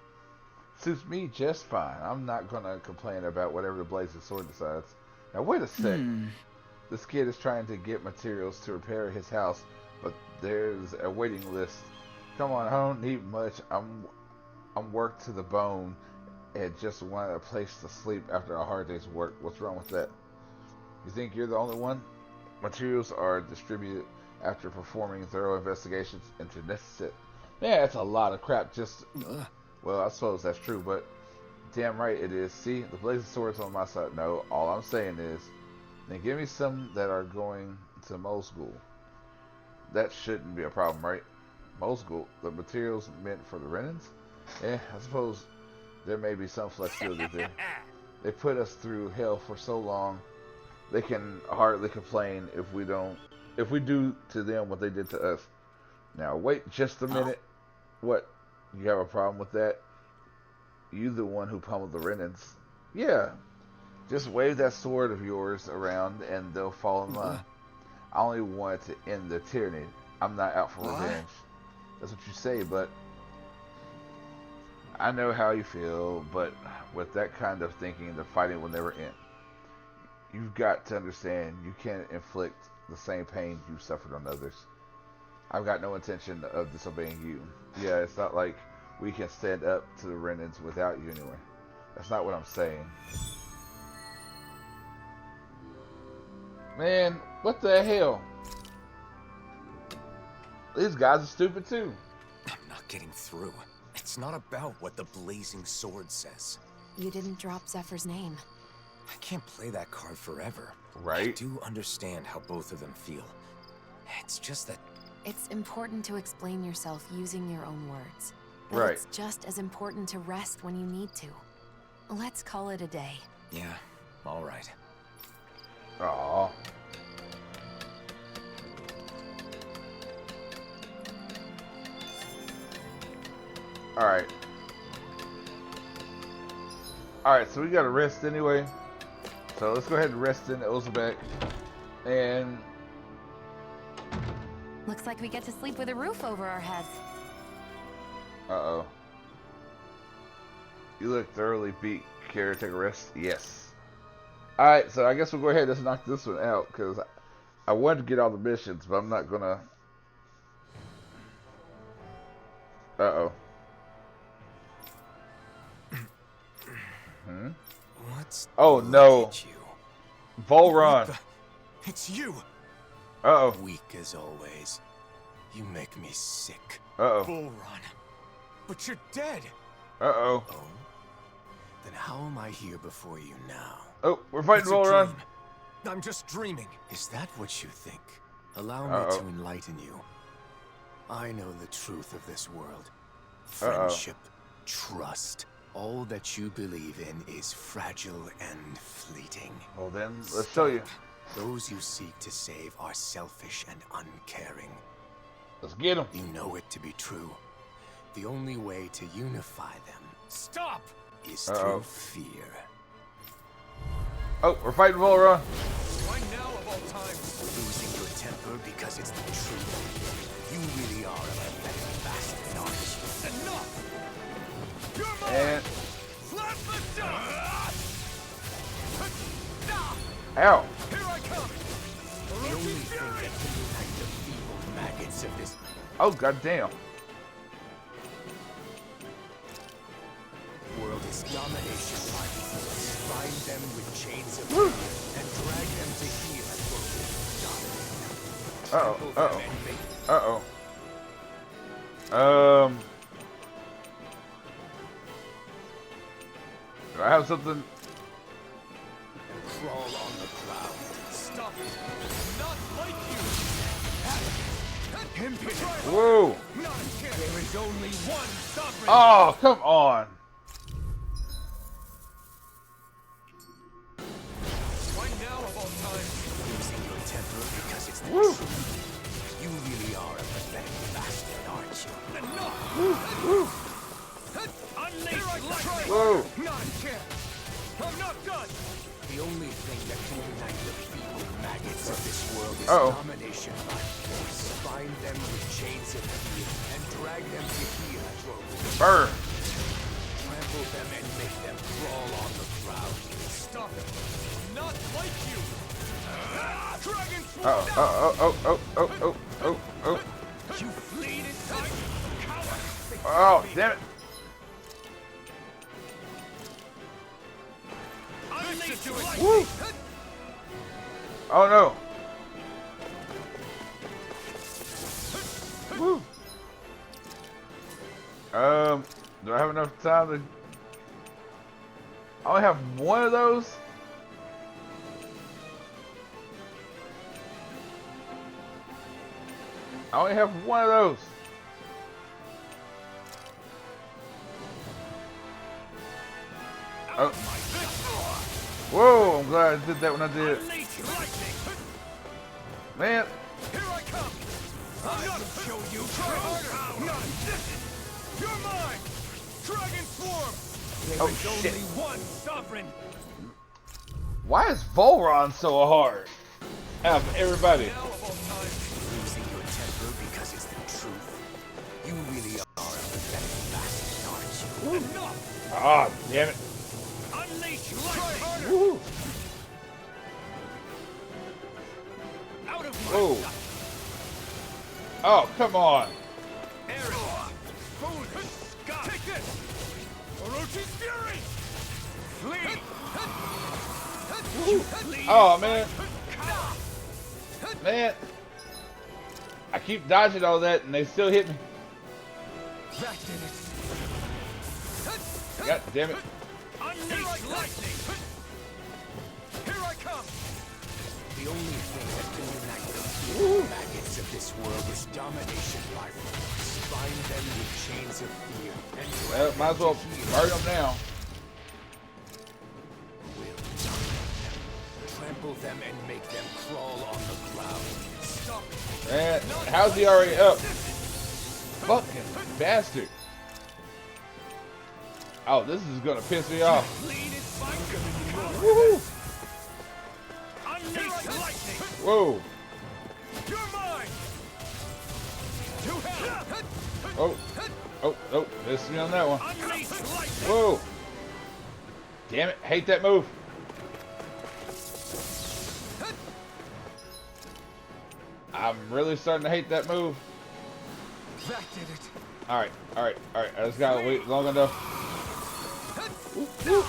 Suits me just fine. I'm not gonna complain about whatever the Blazing Sword decides. Now wait a sec. This kid is trying to get materials to repair his house, but there's a waiting list. Come on, I don't need much. I'm worked to the bone and just want a place to sleep after a hard day's work. What's wrong with that? You think you're the only one? Materials are distributed after performing thorough investigations into necessary. Yeah, that's a lot of crap. Just well, I suppose that's true, but damn right it is. See, the Blazing Sword's on my side. No, all I'm saying is, then give me some that are going to Mo School. That shouldn't be a problem, right? Mo School, the materials meant for the Renans? Yeah, I suppose there may be some flexibility there. They put us through hell for so long, they can hardly complain if we do to them what they did to us. Now wait just a minute. What? You have a problem with that? You the one who pummeled the Renans. Yeah. Just wave that sword of yours around and they'll fall in line. I only wanted to end the tyranny. I'm not out for revenge. That's what you say, but I know how you feel, but with that kind of thinking, the fighting will never end. You've got to understand, you can't inflict the same pain you suffered on others. I've got no intention of disobeying you. Yeah, it's not like we can stand up to the Renans without you anyway. That's not what I'm saying. Man, what the hell? These guys are stupid too. I'm not getting through. It's not about what the Blazing Sword says. You didn't drop Zephyr's name. I can't play that card forever. Right? I do understand how both of them feel. It's just that... It's important to explain yourself using your own words. But Right. it's just as important to rest when you need to. Let's call it a day. Yeah, all right. Aww. Alright. Alright, so we gotta rest anyway. So let's go ahead and rest in Ozebek. And Looks like we get to sleep with a roof over our heads. uh-oh. You look thoroughly beat. Care to take a rest? Yes. Alright, so I guess we'll go ahead and just knock this one out, because I wanted to get all the missions, but I'm not gonna... Uh-oh. Hmm? What's Oh no. Volron. It's you. Uh-oh. Weak as always. You make me sick. Uh-oh. Volron. But you're dead. Uh-oh. Oh? Then how am I here before you now? Oh, we're fighting It's a Volron. dream. I'm just dreaming. Is that what you think? Allow Uh-oh. me to enlighten you. I know the truth of this world. Friendship, trust. All that you believe in is fragile and fleeting. Well then, let's tell you. Those you seek to save are selfish and uncaring. Let's get them. You know it to be true. The only way to unify them is through fear. Oh, we're fighting Volron. Why now of all times? Losing your temper because it's the truth. You really are a pathetic bastard, aren't you? Enough! You're mine! And Flat the dust! ow. Here I come! The only thing that can unite the feeble maggots of this Oh goddamn. world is domination by force. Bind them with chains of fear and drag them to here for Uh-oh. Uh-oh. Do I have something? Crawl on the ground. Stop it. Not like you. Impudent. Whoa. There is only one sovereign. Oh, come on. Why now of all times? Losing your temper because it's the Woo. truth. You really are a pathetic bastard, aren't you? Enough! Woo. Unleash lightning! Whoa. Not again! I'm not done! The only thing that can unite the feeble maggots of this world is domination by force. Bind them with chains of fear and drag them to here, Burn. Trample them and make them crawl on the ground. Stop it! Not like you! Dragon Oh. You fleet inside! Coward! Oh, damn it. Woo. Oh no. Woo. Do I have enough time to... I only have one of those? I only have one of those. Oh. Whoa, I'm glad I did that when I did. Man. Here I come! I'm not show you power! Not this! You're mine! Dragon Swarm! There is shit. only one sovereign! Why is Volron so hard? Out of everybody. Losing your temper because it's the truth. You really are a pathetic bastard, aren't you? Enough! Ah, damn it. Unleash lightning! Woo. Out of my Whoa. sight! Oh, come on. Arrow! Foolish! Take this! Orochi's Fury! Flee! Oh, man. Man. I keep dodging all that and they still hit me. That did it! God damn it. Unleash lightning! Here I come! The only thing that can unite the feeble maggots of this world is domination by force. Bind them with chains of fear and Well, might as well burn them now. We'll dominate them, trample them, and make them crawl on the ground. Stop it! Man, how's he already up? Fucking bastard. Oh, this is gonna piss me off. Woohoo! Unleash lightning! Whoa. You're mine! Oh, missed me on that one. Unleash lightning! Whoa. Damn it, hate that move. I'm really starting to hate that move. That did it. Alright. I just gotta wait long enough. Woo.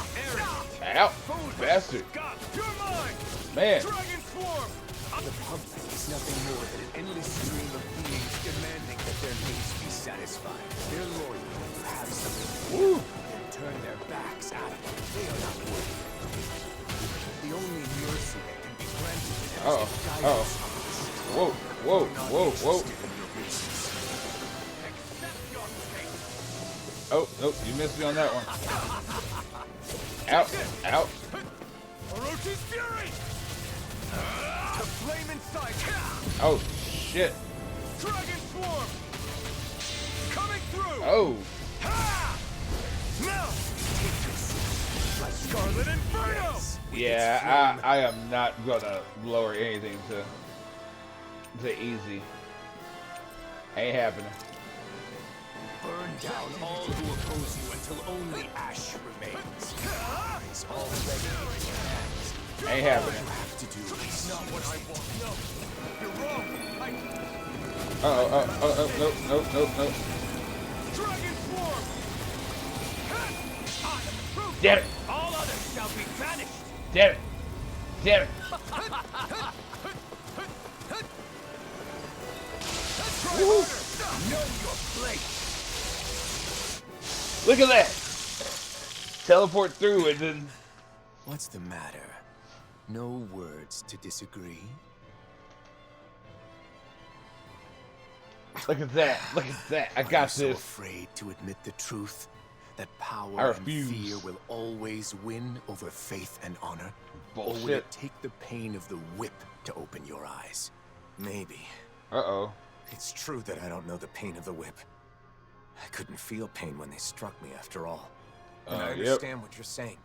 Out, bastard. Man. The public is nothing more than an endless stream of beings demanding that their needs be satisfied. They're loyal when you have something Woo. and turn their backs at it. They are not worthy. The only mercy that can be granted to them is the guidance of the strong. Whoa. Oh, nope, you missed me on that one. Out. Orochi's fury! To flame inside. Oh, shit. Dragon swarm! Coming through! Oh. Now! Take this! My Scarlet Inferno! Yeah, I am not gonna lower anything to easy. Ain't happening. Burn down all who oppose you until only ash remains. It's already in your hands. Ain't happening. All you have to do is not what I want. No, you're wrong. No. Dragon swarm! Damn it! All others shall be banished. Damn it! Woo. Know your place. Look at that! Teleport through and then... What's the matter? No words to disagree? Look at that! I got Are you this. so afraid to admit the truth? That I power and refuse. fear will always win over faith and honor? Or Bullshit. will it take the pain of the whip to open your eyes? Maybe. Uh-oh. It's true that I don't know the pain of the whip. I couldn't feel pain when they struck me after all. And I Yep. understand what you're saying.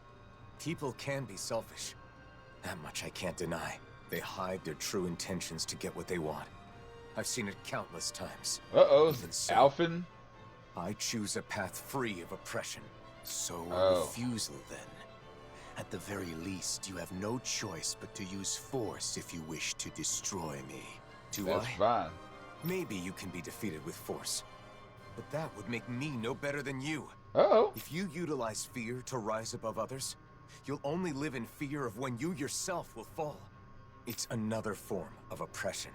People can be selfish. That much I can't deny. They hide their true intentions to get what they want. I've seen it countless times. Uh-oh. Even so, Alphen? I choose a path free of oppression. So Oh. refusal then. At the very least, you have no choice but to use force if you wish to destroy me. Do That's I? fine. Maybe you can be defeated with force. But that would make me no better than you. Uh-oh. If you utilize fear to rise above others, you'll only live in fear of when you yourself will fall. It's another form of oppression.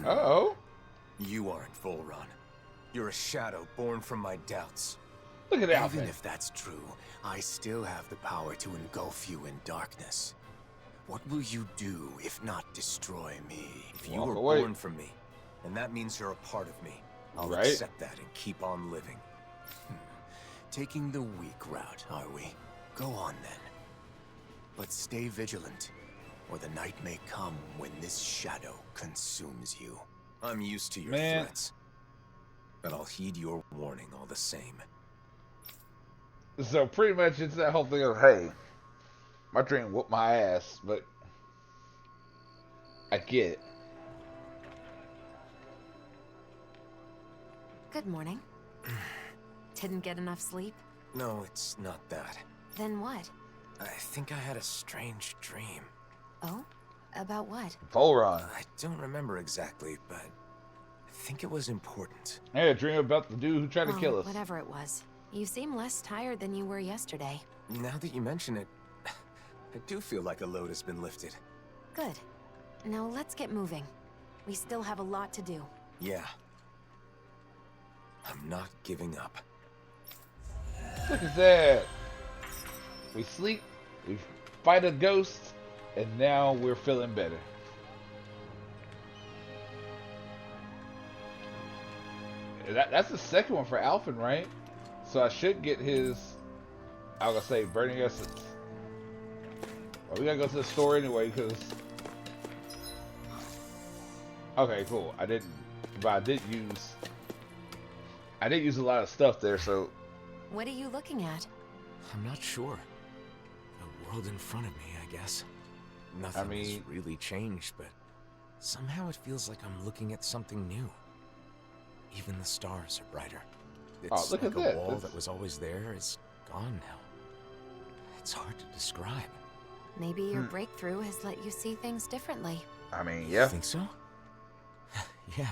Uh-oh. You aren't Volron. You're a shadow born from my doubts. Look at Alphen. Even if that's true, I still have the power to engulf you in darkness. What will you do if not destroy me? If you Walk were away. born from me, then that means you're a part of me. I'll Right. accept that and keep on living. Taking the weak route, are we? Go on then. But stay vigilant, or the night may come when this shadow consumes you. I'm used to your Man. threats, but I'll heed your warning all the same. So pretty much it's that whole thing of, hey, my dream whooped my ass, but I get it. Good morning. Didn't get enough sleep? No, it's not that. Then what? I think I had a strange dream. Oh? About what? Volron. I don't remember exactly, but I think it was important. I had a dream about the dude who tried to Well, kill us. whatever it was. You seem less tired than you were yesterday. Now that you mention it, I do feel like a load has been lifted. Good. Now let's get moving. We still have a lot to do. Yeah. I'm not giving up. Look at that. We sleep, we fight a ghost, and now we're feeling better. That's the second one for Alphen, right? So I should get his, I was gonna say, Burning Essence. Well, we gotta go to the store anyway, because... Okay, cool. I didn't, but I did use a lot of stuff there, so... What are you looking at? I'm not sure. The world in front of me, I guess. Nothing has really changed, but somehow it feels like I'm looking at something new. Even the stars are brighter. It's look like at a that. wall that was always there is gone now. It's hard to describe. Maybe your breakthrough has let you see things differently. I mean, You think so? Yeah.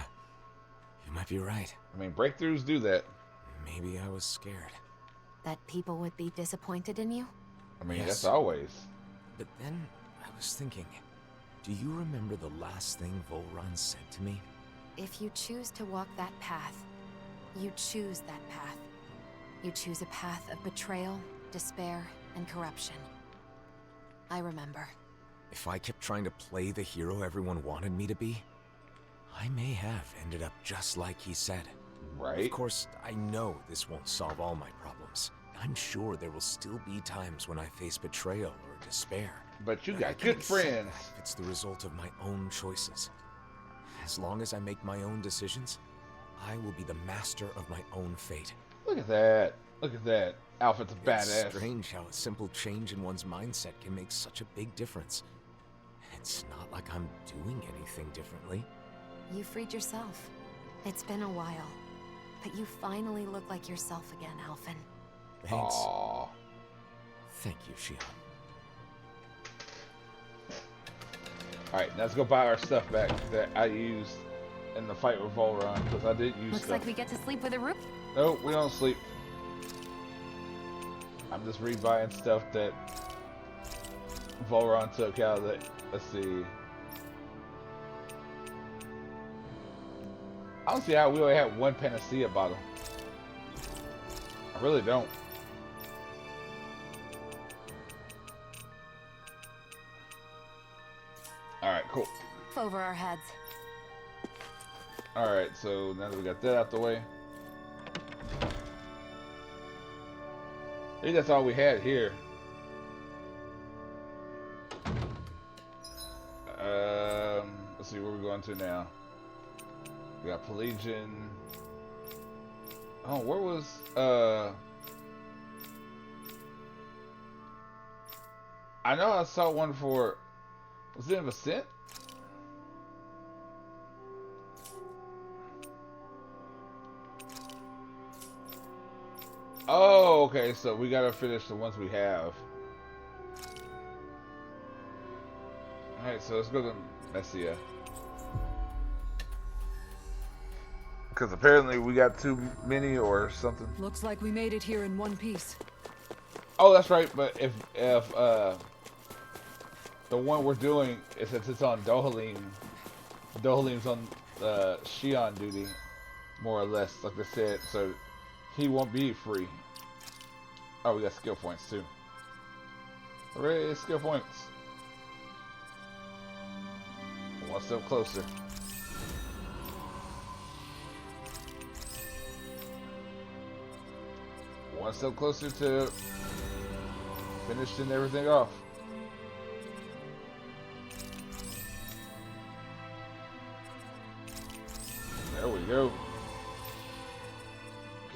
You might be right. I mean, breakthroughs do that. maybe I was scared. That people would be disappointed in you? I mean, Yes. that's always. But then I was thinking, do you remember the last thing Volron said to me? If you choose to walk that path, you choose that path. You choose a path of betrayal, despair, and corruption. I remember. If I kept trying to play the hero everyone wanted me to be, I may have ended up just like he said. Right. Of course, I know this won't solve all my problems. I'm sure there will still be times when I face betrayal or despair. But you I got can good accept friends. that if it's the result of my own choices. As long as I make my own decisions, I will be the master of my own fate. Look at that. Look at that. Alfred's a It's badass. strange how a simple change in one's mindset can make such a big difference. It's not like I'm doing anything differently. You freed yourself. It's been a while, but you finally look like yourself again, Alphen. Thanks. Aww. Thank you, Shion. Alright, now let's go buy our stuff back that I used in the fight with Volron, because I did use Looks stuff. like we get to sleep with a roof. Nope, we don't sleep. I'm just rebuying stuff that Volron took out of the... Let's see. I don't see how we only had one panacea bottle. I really don't. Alright, cool. Over our heads. Alright, so now that we got that out the way. I think that's all we had here. Let's see where we're going to now. We got Pelagian. Oh, where was I know I saw one for, was it in Vicent? Oh, okay, so we gotta finish the ones we have. Alright, so let's go to Messia. Because apparently we got too many or something. Looks like we made it here in one piece. Oh, that's right, but if the one we're doing, since it's on Dohalim, Dohalim's on Shion duty, more or less, like I said, so he won't be free. Oh, we got skill points too. Hooray, skill points. One step closer. One step closer to finishing everything off. There we go.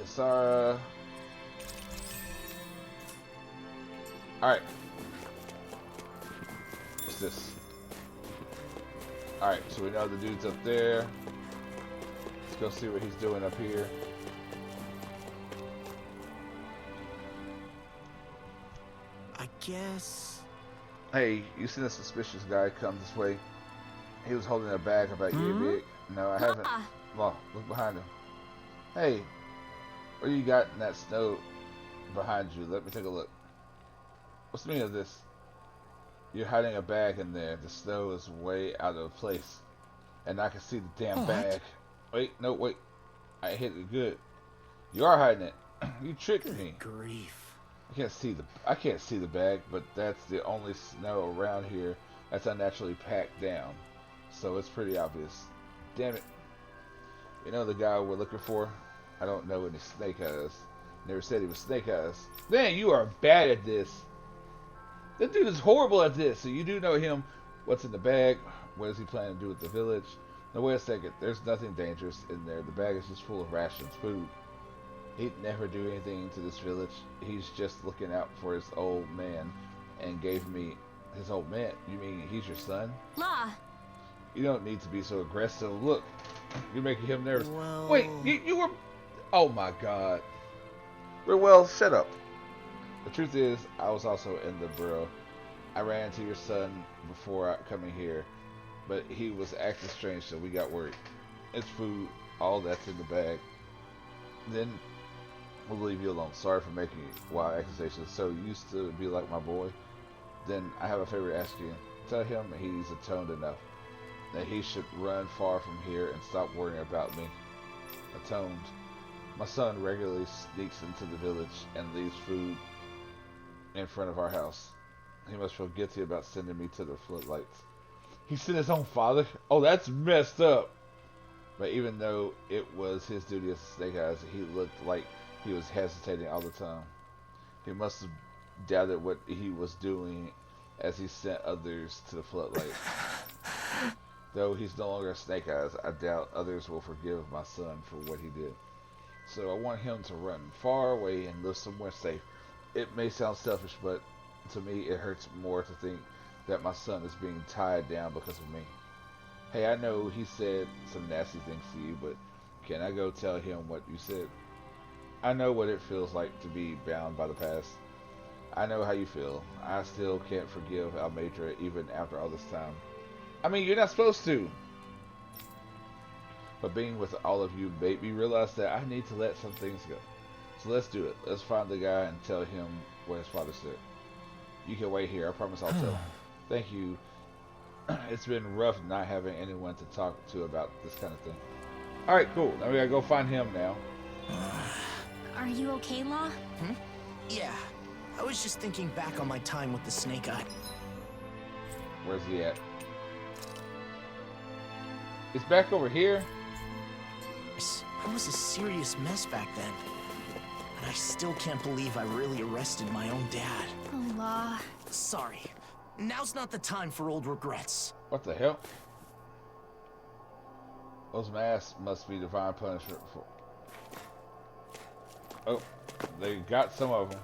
Kisara. Alright. What's this? Alright, so we know the dude's up there. Let's go see what he's doing up here. I guess... Hey, you seen a suspicious guy come this way? He was holding a bag about you big. No, I haven't. Well, look behind him. Hey, what do you got in that snow behind you? Let me take a look. What's the meaning of this? You're hiding a bag in there. The snow is way out of place. And I can see the damn bag. Wait, no, wait. I hit it good. You are hiding it. You tricked me. Grief. I can't see the bag, but that's the only snow around here that's unnaturally packed down. So it's pretty obvious. Damn it. You know the guy we're looking for? I don't know any Snake Eyes. Never said he was Snake Eyes. Man, you are bad at this. That dude is horrible at this. So you do know him. What's in the bag? What is he planning to do with the village? No, wait a second. There's nothing dangerous in there. The bag is just full of rations, food. He'd never do anything to this village. He's just looking out for his old man and gave me his old man. You mean he's your son? La! You don't need to be so aggressive. Look, you're making him nervous. Well... Wait, you were... Oh my god. Well, shut up. The truth is, I was also in the borough. I ran into your son before coming here, but he was acting strange, so we got worried. It's food, all that's in the bag. Then We'll leave you alone. Sorry for making wild accusations. So you used to be like my boy? Then I have a favor to ask you. Tell him he's atoned enough. That he should run far from here and stop worrying about me. Atoned. My son regularly sneaks into the village and leaves food in front of our house. He must feel guilty about sending me to the floodlights. He sent his own father? Oh, that's messed up. But even though it was his duty as Snake Eyes, he looked like he was hesitating all the time. He must have doubted what he was doing as he sent others to the floodlight. Though he's no longer Snake Eyes, I doubt others will forgive my son for what he did. So I want him to run far away and live somewhere safe. It may sound selfish, but to me it hurts more to think that my son is being tied down because of me. Hey, I know he said some nasty things to you, but can I go tell him what you said? I know what it feels like to be bound by the past. I know how you feel. I still can't forgive Almedra even after all this time. I mean, you're not supposed to. But being with all of you made me realize that I need to let some things go. So let's do it. Let's find the guy and tell him what his father said. You can wait here. I promise I'll tell him. Thank you. It's been rough not having anyone to talk to about this kind of thing. Alright, cool. Now we gotta go find him now. Are you okay, Law? Yeah. I was just thinking back on my time with the Snake Eye. Where's he at? It's back over here? I was a serious mess back then. And I still can't believe I really arrested my own dad. Oh, Law. Sorry. Now's not the time for old regrets. What the hell? Those masks must be divine punishment for... Oh, they got some of them.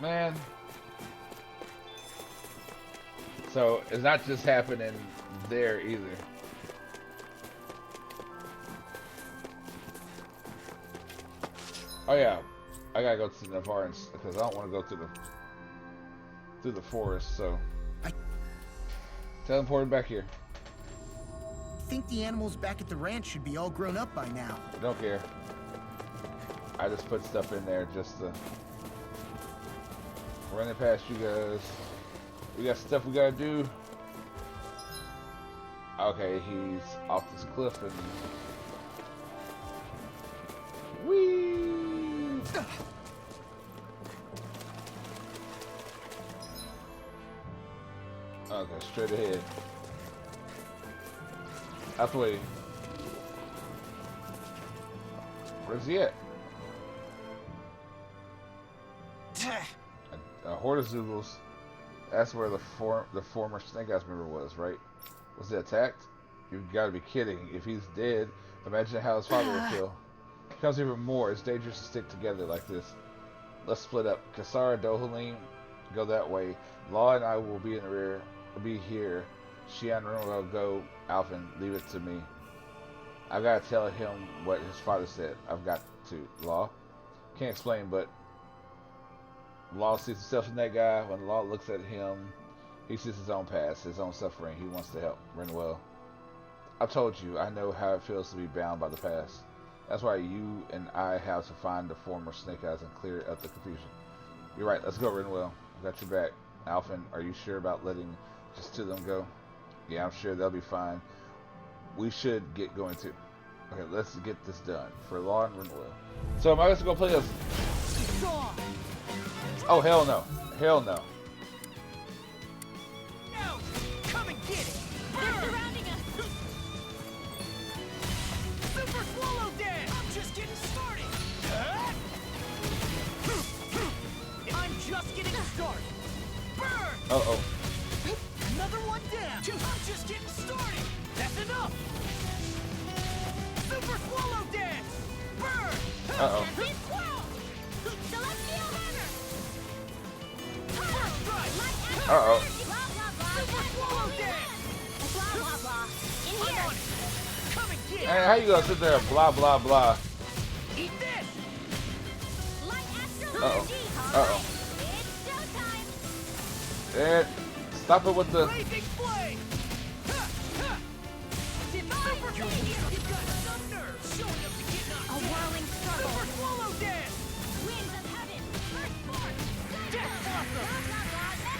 Man. So, it's not just happening there either. Oh yeah, I gotta go to Navarre because I don't want to go through the forest. So, teleported back here. I think the animals back at the ranch should be all grown up by now. I don't care. I just put stuff in there just to run it past you guys. We got stuff we gotta do. Okay, he's off this cliff and whee! Okay, straight ahead. Out the way. Where's he at? A horde of Zoogles. That's where the former Snake Eyes member was, right? Was he attacked? You've got to be kidding. If he's dead, imagine how his father would feel. It becomes even more. It's dangerous to stick together like this. Let's split up. Kassara, Dohalim, go that way. Law and I will be in the rear. We'll be here. Xian will go. Alphen, leave it to me. I've got to tell him what his father said. I've got to. Law? Can't explain, but Law sees himself in that guy. When Law looks at him, he sees his own past, his own suffering. He wants to help Renwell. I've told you, I know how it feels to be bound by the past. That's why you and I have to find the former Snake Eyes and clear up the confusion. You're right, let's go, Renwell. I've got your back. Alphen, are you sure about letting just two of them go? Yeah, I'm sure they'll be fine. We should get going too. Okay, let's get this done. For Law and Renwell. So am I just gonna play this? Oh, hell no. Hell no. No! Come and get it! They're surrounding us! Super Swallow Dance! I'm just getting started! I'm just getting started! Burn! Uh-oh. Another one down! I'm just getting started! That's enough! Super Swallow Dance! Burn! Uh-oh. Celestial Hammer! First strike! Uh-oh. Blah, blah, blah. Super Swallow Dance! Blah, blah, blah. In I'm here! on it! Come and get it! Hey, how you gonna sit there and blah, blah, blah? Eat this! Light Astral Uh-oh. Energy! Uh-oh. It's showtime! Stop it with the... Blazing Flame! Ha! Ha! A whirling struggle. Super swallow dance. Winds of heaven. First force. Death blossom.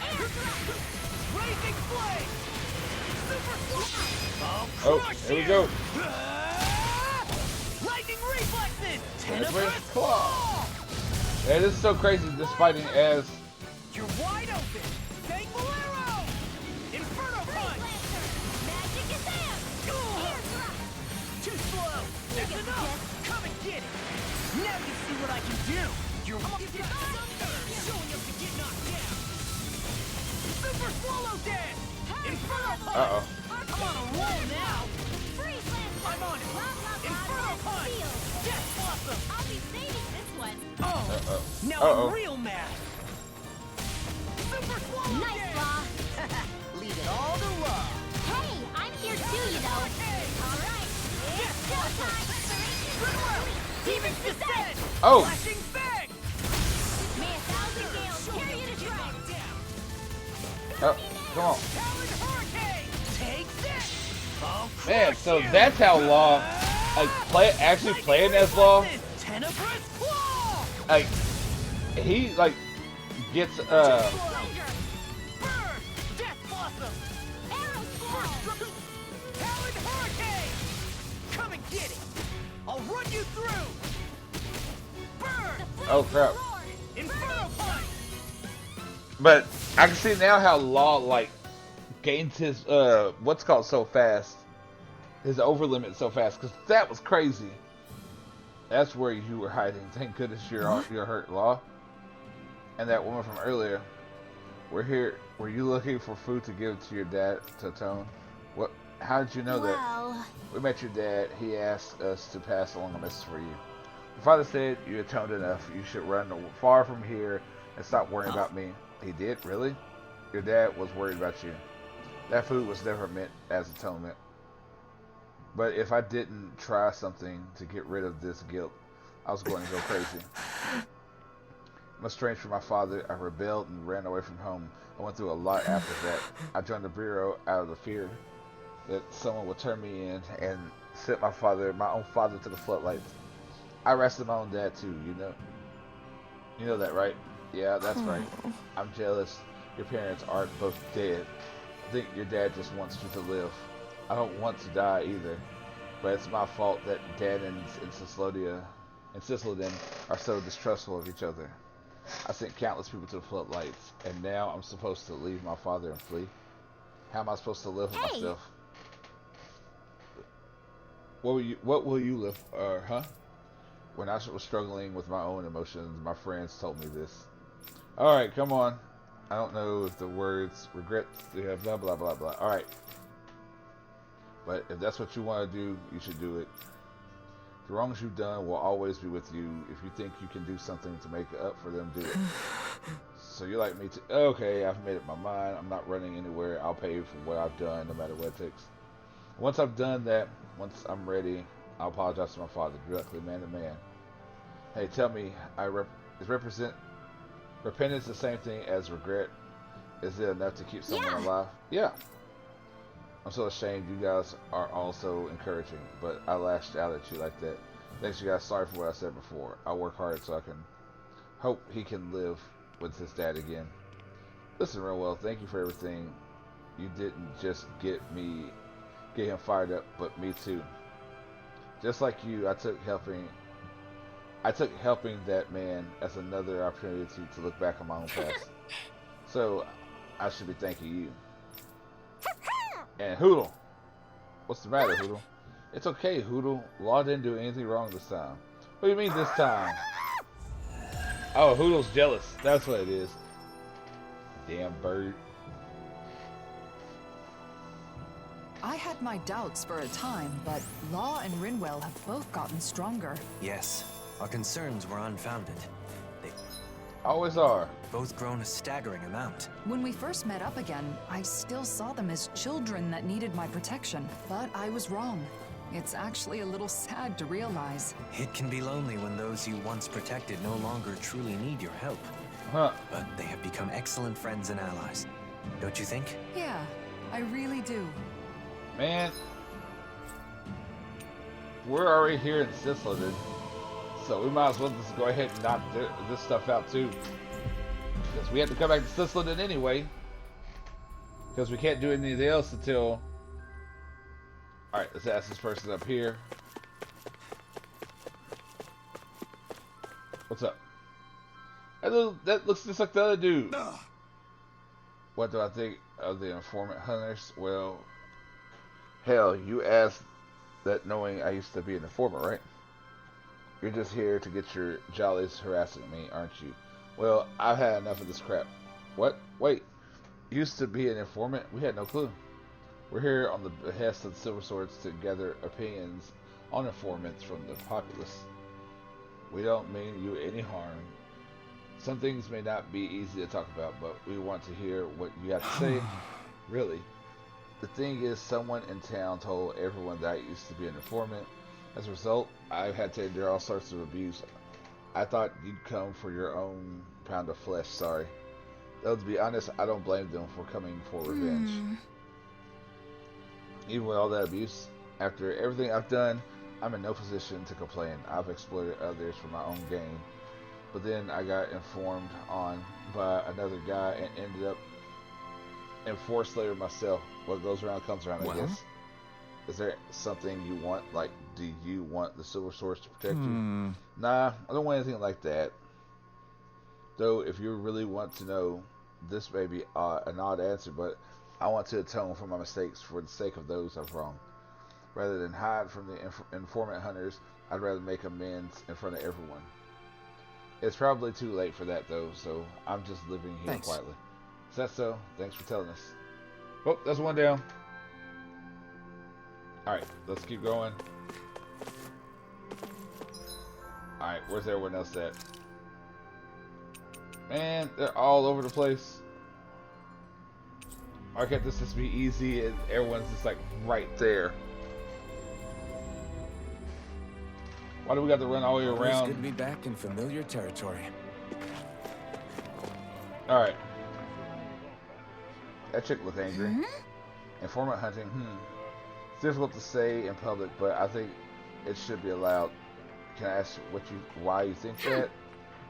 Air thrust. Blazing flame. Super swallow. Oh, here we go. Lightning reflexes. Tenebrous claw. Yeah, this is so crazy. This fighting as You're wide open. Fang Bolero. Inferno punch. Magic is there. Air thrust. Too slow. That's enough. Come and get it. Now you see what I can do. You're showing up to get knocked down. Super swallow dance. Inferno punch. Uh-oh. I'm on a roll now. Freeze lance. I'm on it. Blah, blah, blah, Inferno that's punch. sealed. Death blossom. I'll be saving this one. Oh. Now Uh-oh. I'm real mad. Super swallow Nice, dance. Law. Leave it all to love. Hey, I'm here too, you know. All right. It's showtime. Demon's descent. Oh. Flashing fang. May a thousand gales carry you to strike. Oh, come on. Talon hurricane. Take this. Man, so that's how Law, like, actually playing as Law, Tenebrous claw. like, he, like, gets, Burn. Death blossom. Arrow squall. Talon hurricane. Come and get it. I'll run you through. Burn. oh crap. Inferno punch. But I can see now how Law, like, gains his, what's called so fast, his over limit so fast, because that was crazy. That's where you were hiding. Thank goodness you're hurt, Law. And that woman from earlier. We're here. Were you looking for food to give to your dad, to atone? What? How did you know that? Well, We met your dad. He asked us to pass along a message for you. Your father said you atoned enough. You should run far from here and stop worrying about me. He did? Really? Your dad was worried about you. That food was never meant as atonement. But if I didn't try something to get rid of this guilt, I was going to go crazy. I'm estranged from my father. I rebelled and ran away from home. I went through a lot after that. I joined the Bureau out of the fear that someone would turn me in and set my own father, to the floodlights. I arrested my own dad too, you know. You know that, right? Yeah, that's right. I'm jealous. Your parents aren't both dead. I think your dad just wants you to live. I don't want to die either, but it's my fault that Dad and Sicilden are so distrustful of each other. I sent countless people to the floodlights, and now I'm supposed to leave my father and flee? How am I supposed to live with myself? What will you live, huh? When I was struggling with my own emotions, my friends told me this. Alright, come on. I don't know if the words regret, blah, blah, blah, blah. Alright. But if that's what you want to do, you should do it. The wrongs you've done will always be with you. If you think you can do something to make up for them, do it. So you're like me too. Okay, I've made up my mind. I'm not running anywhere. I'll pay for what I've done, no matter what it takes. Once I've done that, once I'm ready, I'll apologize to my father directly, man to man. Hey, tell me, is repentance the same thing as regret? Is it enough to keep someone alive? Yeah. I'm so ashamed. You guys are also encouraging, but I lashed out at you like that. Thanks, you guys. Sorry for what I said before. I'll work hard so I can hope he can live with his dad again. Listen, real well. Thank you for everything. You didn't just get him fired up, but me too. Just like you, I took helping that man as another opportunity to look back on my own past. So I should be thanking you. And Hoodle. What's the matter, Hoodle? It's okay, Hoodle. Law didn't do anything wrong this time. What do you mean this time? Oh, Hoodle's jealous. That's what it is. Damn bird. I had my doubts for a time, but Law and Rinwell have both gotten stronger. Yes, our concerns were unfounded. They always are. Both grown a staggering amount. When we first met up again, I still saw them as children that needed my protection, but I was wrong. It's actually a little sad to realize. It can be lonely when those you once protected no longer truly need your help. Huh. But they have become excellent friends and allies. Don't you think? Yeah, I really do. Man, we're already here in Sicily, so we might as well just go ahead and knock this stuff out too. Because we have to come back to Sicily anyway. Because we can't do anything else until... Alright, let's ask this person up here. What's up? That looks just like the other dude. What do I think of the informant hunters? Well, hell, you asked that knowing I used to be an informant, right? You're just here to get your jollies harassing me, aren't you? Well, I've had enough of this crap. What? Wait. Used to be an informant? We had no clue. We're here on the behest of the Silver Swords to gather opinions on informants from the populace. We don't mean you any harm. Some things may not be easy to talk about, but we want to hear what you have to say. Really. The thing is, someone in town told everyone that I used to be an informant. As a result, I've had to endure all sorts of abuse. I thought you'd come for your own pound of flesh, sorry. Though to be honest, I don't blame them for coming for revenge. Even with all that abuse, after everything I've done, I'm in no position to complain. I've exploited others for my own gain. But then I got informed on by another guy and ended up in forced labor myself. What goes around comes around, I guess. Is there something you want? Like, do you want the Silver Swords to protect you? Nah, I don't want anything like that. Though, if you really want to know, this may be an odd answer, but I want to atone for my mistakes for the sake of those I've wronged. Rather than hide from the informant hunters, I'd rather make amends in front of everyone. It's probably too late for that, though, so I'm just living here quietly. Is that so? Thanks for telling us. Oh, that's one down. Alright, let's keep going. Alright, where's everyone else at? Man, they're all over the place. Why can't this just be easy and everyone's just like right there? Why do we got to run all the way around? It's good to be back in familiar territory. Alright. That chick looked angry. Informant hunting, It's difficult to say in public, but I think it should be allowed. Can I ask why you think that?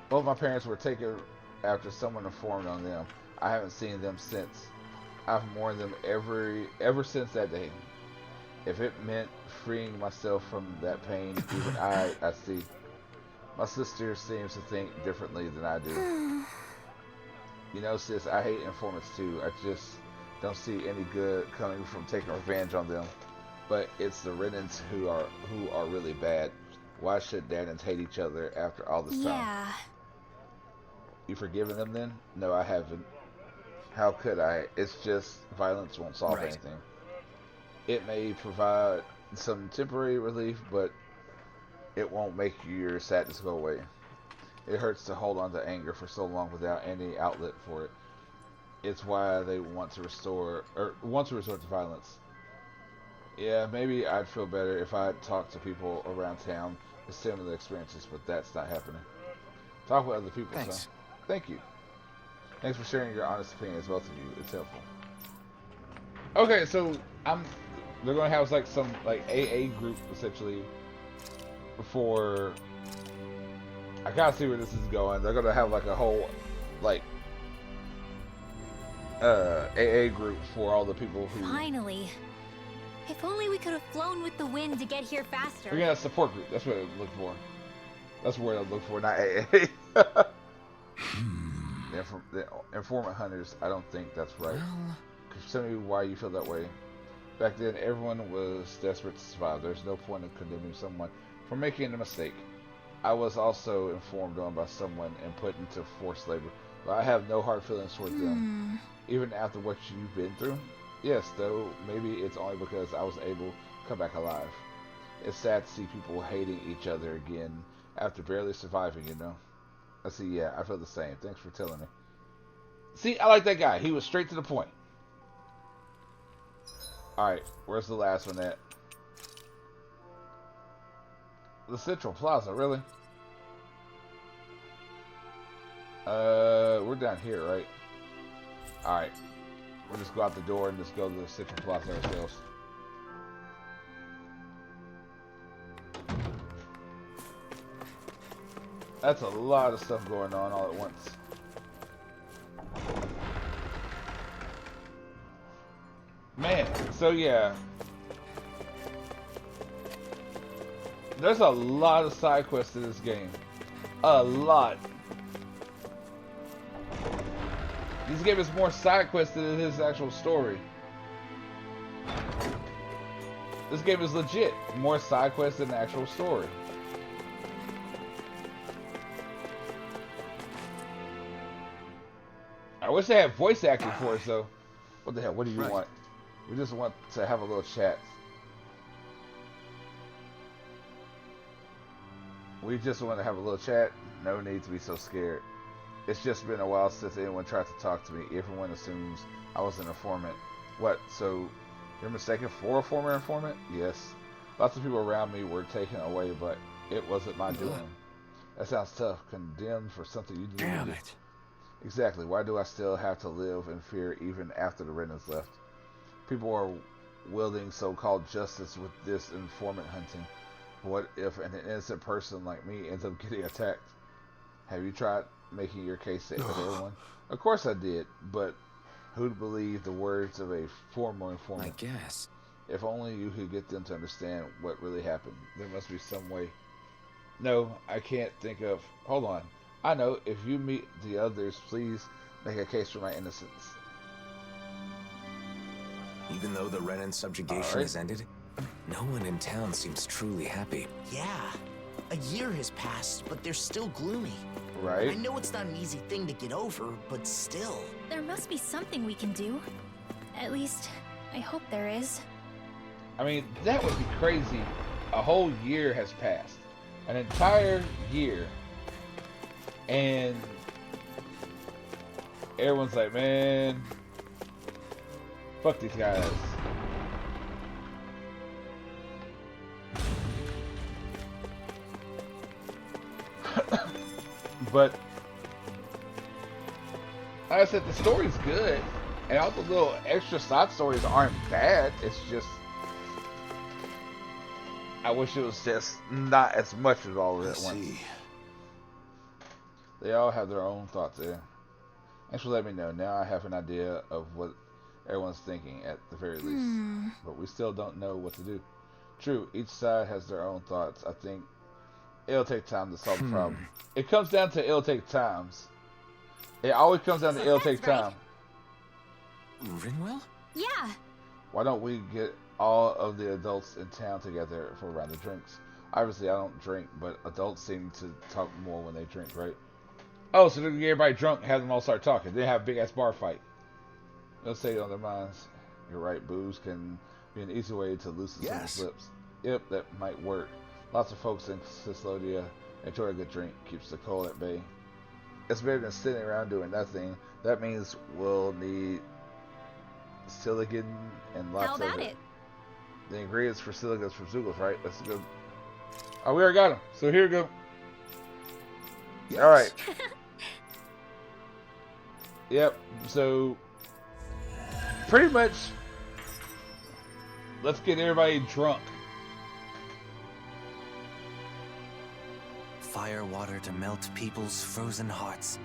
Both my parents were taken after someone informed on them. I haven't seen them since. I've mourned them ever since that day. If it meant freeing myself from that pain, even I see. My sister seems to think differently than I do. You know, sis, I hate informants too. I just don't see any good coming from taking revenge on them. But it's the Renans who are really bad. Why should Danans hate each other after all this time? You forgiven them then? No, I haven't. How could I? It's just violence won't solve anything. It may provide some temporary relief, but it won't make your sadness go away. It hurts to hold on to anger for so long without any outlet for it. It's why they want to resort to violence. Yeah, maybe I'd feel better if I talked to people around town with similar experiences, but that's not happening. Talk with other people, son. Thank you. Thanks for sharing your honest opinions, both of you. It's helpful. Okay, so they're gonna have like some AA group essentially for. I gotta see where this is going. They're gonna have like a whole AA group for all the people who. Finally. If only we could have flown with the wind to get here faster. We're gonna have a support group. That's what I look for. That's what I look for, not AA. The informant hunters, I don't think that's right. Could you tell me why you feel that way? Back then, everyone was desperate to survive. There's no point in condemning someone for making a mistake. I was also informed on by someone and put into forced labor, but I have no hard feelings towards them. Even after what you've been through? Yes, though maybe it's only because I was able to come back alive. It's sad to see people hating each other again after barely surviving, you know? I see, yeah, I feel the same. Thanks for telling me. See, I like that guy. He was straight to the point. Alright, where's the last one at? The Central Plaza, really? We're down here, right? Alright. We'll just go out the door and just go to the Central Plaza ourselves. That's a lot of stuff going on all at once. Man, so yeah. There's a lot of side quests in this game. A lot. This game is more side quests than it is actual story. This game is legit. More side quests than the actual story. I wish they had voice acting for us though. What the hell? What do you want? We just want to have a little chat. We just want to have a little chat. No need to be so scared. It's just been a while since anyone tried to talk to me. Everyone assumes I was an informant. What? So you're mistaken for a former informant? Yes. Lots of people around me were taken away, but it wasn't my doing. That sounds tough. Condemned for something you didn't do. Damn it. Exactly. Why do I still have to live in fear even after the Renans left? People are wielding so-called justice with this informant hunting. What if an innocent person like me ends up getting attacked? Have you tried making your case safe with everyone? Of course I did, but who'd believe the words of a former informant? I guess. If only you could get them to understand what really happened. There must be some way. No, I can't think of... Hold on. I know. If you meet the others, please make a case for my innocence. Even though the Renan subjugation has ended, no one in town seems truly happy. Yeah. A year has passed, but they're still gloomy. Right. I know it's not an easy thing to get over, but still. There must be something we can do. At least, I hope there is. I mean, that would be crazy. A whole year has passed. An entire year. And everyone's like, man, fuck these guys. But like I said, the story's good, and all the little extra side stories aren't bad. It's just I wish it was just not as much as all of it at once. They all have their own thoughts there. Thanks for letting me know. Now I have an idea of what everyone's thinking at the very least. But we still don't know what to do. True, each side has their own thoughts. I think it'll take time to solve the problem. It comes down to it'll take times. It always comes down to it'll take time. Rinwell? Yeah. Why don't we get all of the adults in town together for a round of drinks? Obviously I don't drink, but adults seem to talk more when they drink, right? Oh, so they're gonna get everybody drunk, have them all start talking. Then have a big ass bar fight. They'll say it on their minds. You're right, booze can be an easy way to loosen someone's lips. Yep, that might work. Lots of folks in Ciclodia enjoy a good drink, keeps the cold at bay. It's better than sitting around doing nothing. That means we'll need silicon and lots of it. The ingredients for silicons from Zoogles, right? That's good. Oh, we already got them. So here we go. Yes. All right. Yep. So pretty much, let's get everybody drunk. Fire water to melt people's frozen hearts.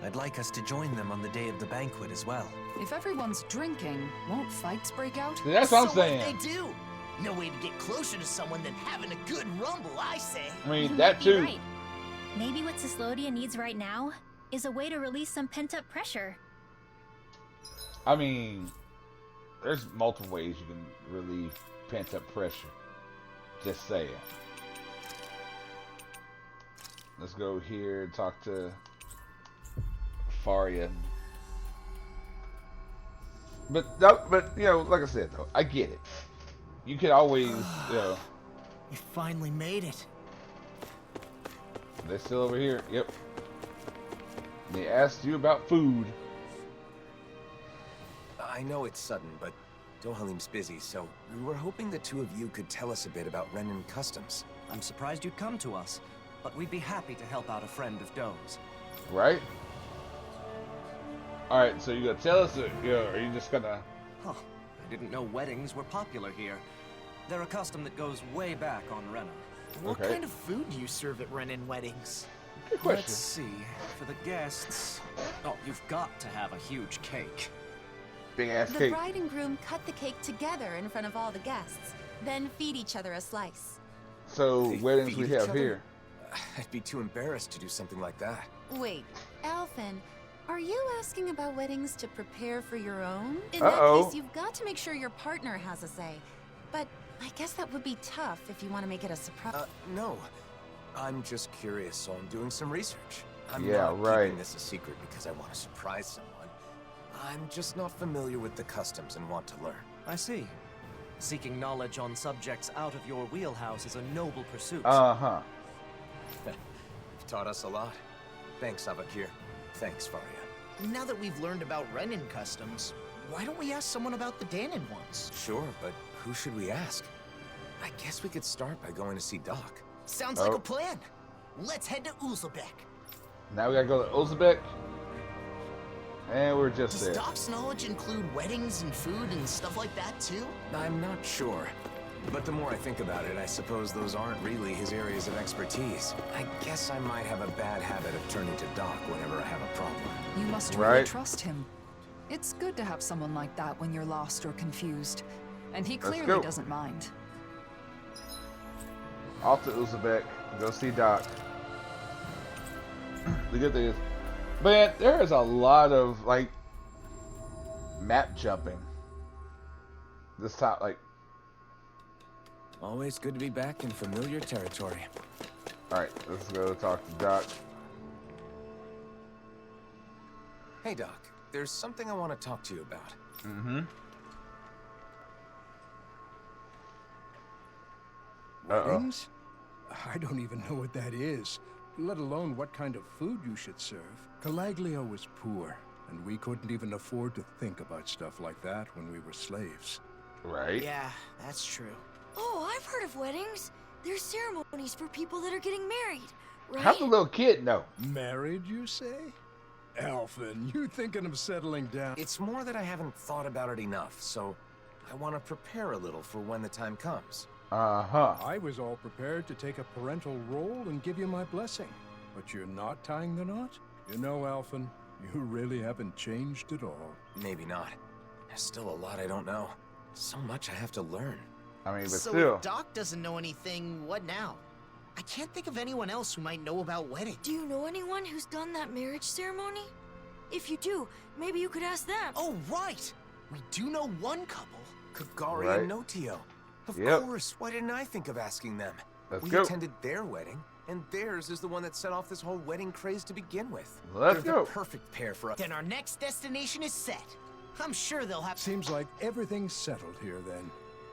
I'd like us to join them on the day of the banquet as well. If everyone's drinking, won't fights break out? See, that's what I'm saying. What they do? No way to get closer to someone than having a good rumble, I say. I mean, that too. Right. Maybe what Ciclodia needs right now is a way to release some pent-up pressure. I mean, there's multiple ways you can relieve pent-up pressure. Just saying. Let's go here and talk to Faria. But you know, like I said though, I get it. You can always, you know. You finally made it. They're still over here. Yep. They asked you about food. I know it's sudden, but Dohalim's busy, so we were hoping the two of you could tell us a bit about Renan Customs. I'm surprised you'd come to us, but we'd be happy to help out a friend of Doe's. Right? Alright, so you gonna tell us, or are you just gonna... Huh. I didn't know weddings were popular here. They're a custom that goes way back on Renna. What kind of food do you serve at Renan weddings? Good question. Let's see. For the guests... Oh, you've got to have a huge cake. Big ass The cake. bride and groom cut the cake together in front of all the guests, then feed each other a slice. So They weddings feed we each have other? here. I'd be too embarrassed to do something like that. Wait, Alphen, are you asking about weddings to prepare for your own? In Uh-oh. that case, you've got to make sure your partner has a say. But I guess that would be tough if you want to make it a surprise. No. I'm just curious, so I'm doing some research. I'm Yeah, not right. keeping this a secret because I want to surprise someone. I'm just not familiar with the customs and want to learn. I see. Seeking knowledge on subjects out of your wheelhouse is a noble pursuit. Uh-huh. You've taught us a lot. Thanks, Avakir. Thanks, Varia. Now that we've learned about Renin customs, why don't we ask someone about the Danon ones? Sure, but who should we ask? I guess we could start by going to see Doc. Sounds like a plan. Let's head to Uzbek. Now we gotta go to Uzbek. And we're just Does there. Doc's knowledge include weddings and food and stuff like that too? I'm not sure. But the more I think about it, I suppose those aren't really his areas of expertise. I guess I might have a bad habit of turning to Doc whenever I have a problem. You must Right. really trust him. It's good to have someone like that when you're lost or confused. And he Let's clearly go. doesn't mind. Off to Uzbek. Go see Doc. The good thing is, man, there is a lot of like map jumping. This time, like, Always good to be back in familiar territory. all right, let's go talk to Doc. Hey, Doc. There's something I want to talk to you about. Mm-hmm. Weddings? I don't even know what that is, let alone what kind of food you should serve. Calaglio was poor, and we couldn't even afford to think about stuff like that when we were slaves. Right. Yeah, that's true. Oh, I've heard of weddings. There's ceremonies for people that are getting married, right? How's the little kid know? Married, you say? Alphen, you thinking of settling down? It's more that I haven't thought about it enough, so I want to prepare a little for when the time comes. Uh-huh. I was all prepared to take a parental role and give you my blessing. But you're not tying the knot? You know, Alphen, you really haven't changed at all. Maybe not. There's still a lot I don't know. So much I have to learn. I mean, but So still. if Doc doesn't know anything, what now? I can't think of anyone else who might know about weddings. Do you know anyone who's done that marriage ceremony? If you do, maybe you could ask them. Oh, right! We do know one couple. Kagari Right. and Notio. Of Yep. course, why didn't I think of asking them? Let's we go. attended their wedding, and theirs is the one that set off this whole wedding craze to begin with. Let's They're go. the perfect pair for us. Then our next destination is set. I'm sure they'll have... Seems like everything's settled here then.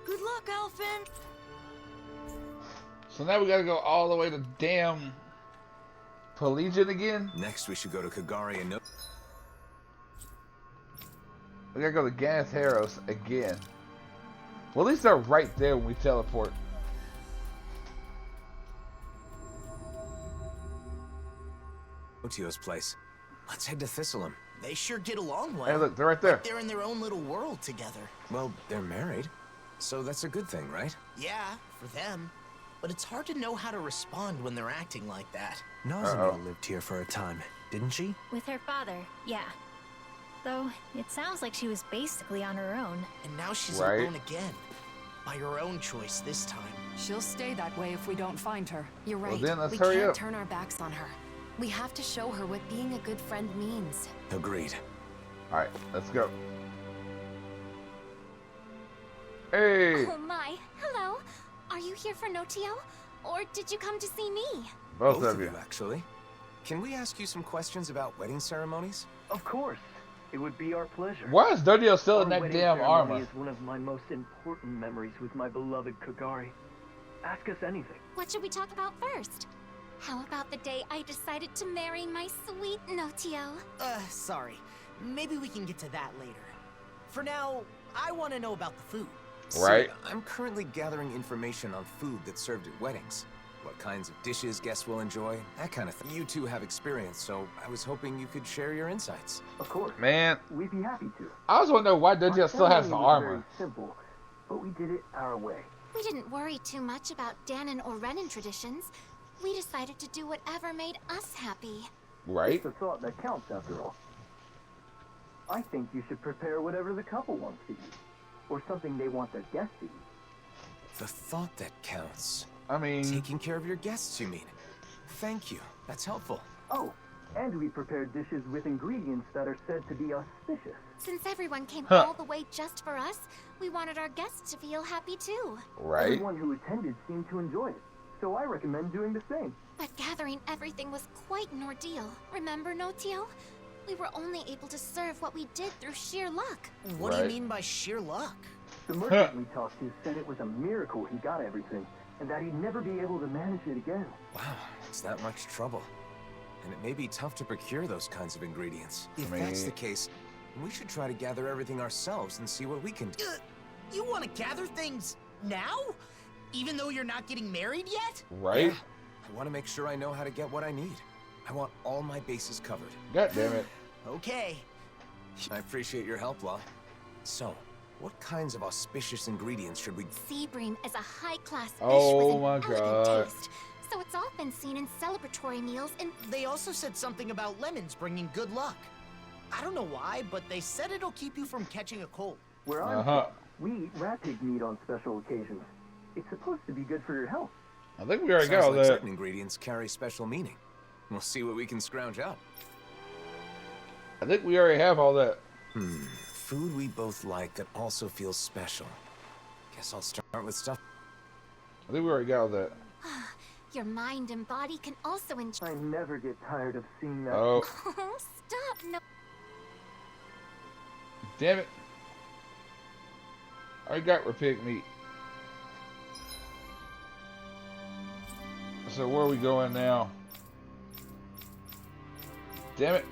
Good luck, Alphen. So now we gotta go all the way to damn Pelagian again? Next, we should go to Kagari and We gotta go to Ganatheros again. Well, at least they're right there when we teleport. Notio's place. Let's head to Thistleum. They sure get along well. Hey, look, they're right there. They're in their own little world together. Well, they're married, so that's a good thing, right? Yeah, for them. But it's hard to know how to respond when they're acting like that. Nazamil lived here for a time, didn't she? With her father, yeah. Though, it sounds like she was basically on her own. And now she's Right. alone again. By her own choice this time. She'll stay that way if we don't find her. You're Well, right. then let's we hurry can't up. turn our backs on her. We have to show her what being a good friend means. Agreed. Alright, let's go. Hey! Oh my, hello. Are you here for Notio? Or did you come to see me? Both of you. actually. Can we ask you some questions about wedding ceremonies? Of course. It would be our pleasure. Why is Dodio still in Our that wedding damn ceremony armor? is one of my most important memories with my beloved Kagari. Ask us anything. What should we talk about first? How about the day I decided to marry my sweet Notio? Sorry. Maybe we can get to that later. For now, I want to know about the food. Right. See, I'm currently gathering information on food that's served at weddings. What kinds of dishes guests will enjoy, that kind of thing. You two have experience, so I was hoping you could share your insights. Of course. Man, We'd be happy to. I was wondering why Dodio Our still has the ceremony was armor. Very simple, but we did it our way. We didn't worry too much about Danon or Renin traditions. We decided to do whatever made us happy. Right? It's the thought that counts, after all. I think you should prepare whatever the couple wants to eat, or something they want their guests to eat. The thought that counts. I mean... Taking care of your guests, you mean? Thank you. That's helpful. Oh, and we prepared dishes with ingredients that are said to be auspicious. Since everyone came all the way just for us, we wanted our guests to feel happy too. Right? Everyone who attended seemed to enjoy it, so I recommend doing the same. But gathering everything was quite an ordeal. Remember, Notio? We were only able to serve what we did through sheer luck. What do you mean by sheer luck? The merchant we talked to said it was a miracle he got everything, and that he'd never be able to manage it again. Wow, it's that much trouble. And it may be tough to procure those kinds of ingredients. If that's the case, we should try to gather everything ourselves and see what we can do. You want to gather things now? Even though you're not getting married yet? Right? Yeah. I want to make sure I know how to get what I need. I want all my bases covered. God damn it. Okay. I appreciate your help, La. So, what kinds of auspicious ingredients should we... Sea bream is a high-class fish Oh with my an God. elegant taste, so it's often seen in celebratory meals and... They also said something about lemons bringing good luck. I don't know why, but they said it'll keep you from catching a cold. Where I'm from, we eat rat pig meat on special occasions. It's supposed to be good for your health. I think we already Sounds got all like that. certain ingredients carry special meaning. We'll see what we can scrounge up. I think we already have all that. Food we both like that also feels special. Guess I'll start with stuff. I think we already got all that. Your mind and body can also enjoy... I never get tired of seeing that. Oh. Oh, stop! No. Damn it. I already got pig meat. So where are we going now? Damn it.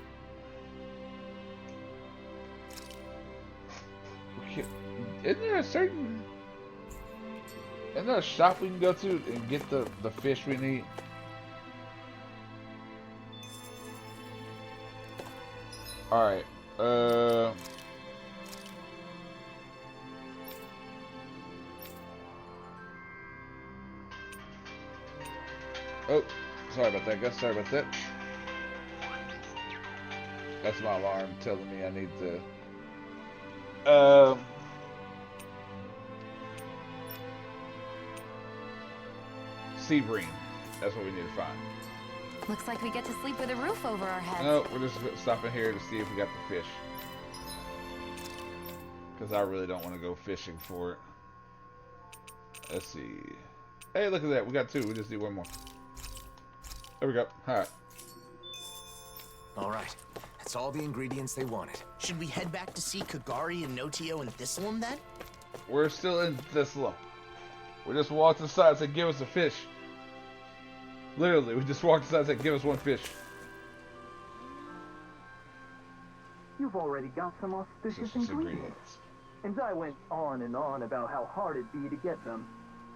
Isn't there a certain... Isn't there a shop we can go to and get the fish we need? Alright. Oh, sorry about that, Gus. Sorry about that. That's my alarm telling me I need to... sea bream. That's what we need to find. Looks like we get to sleep with a roof over our heads. No, we're just stopping here to see if we got the fish. Because I really don't want to go fishing for it. Let's see. Hey, look at that. We got two. We just need one more. There we go. Alright. Alright. That's all the ingredients they wanted. Should we head back to see Kagari and Notio and Thistleum then? We're still in Thistleum. We just walked aside and said, give us a fish. Literally, we just walked aside and said, give us one fish. You've already got some auspicious ingredients. And I went on and on about how hard it'd be to get them.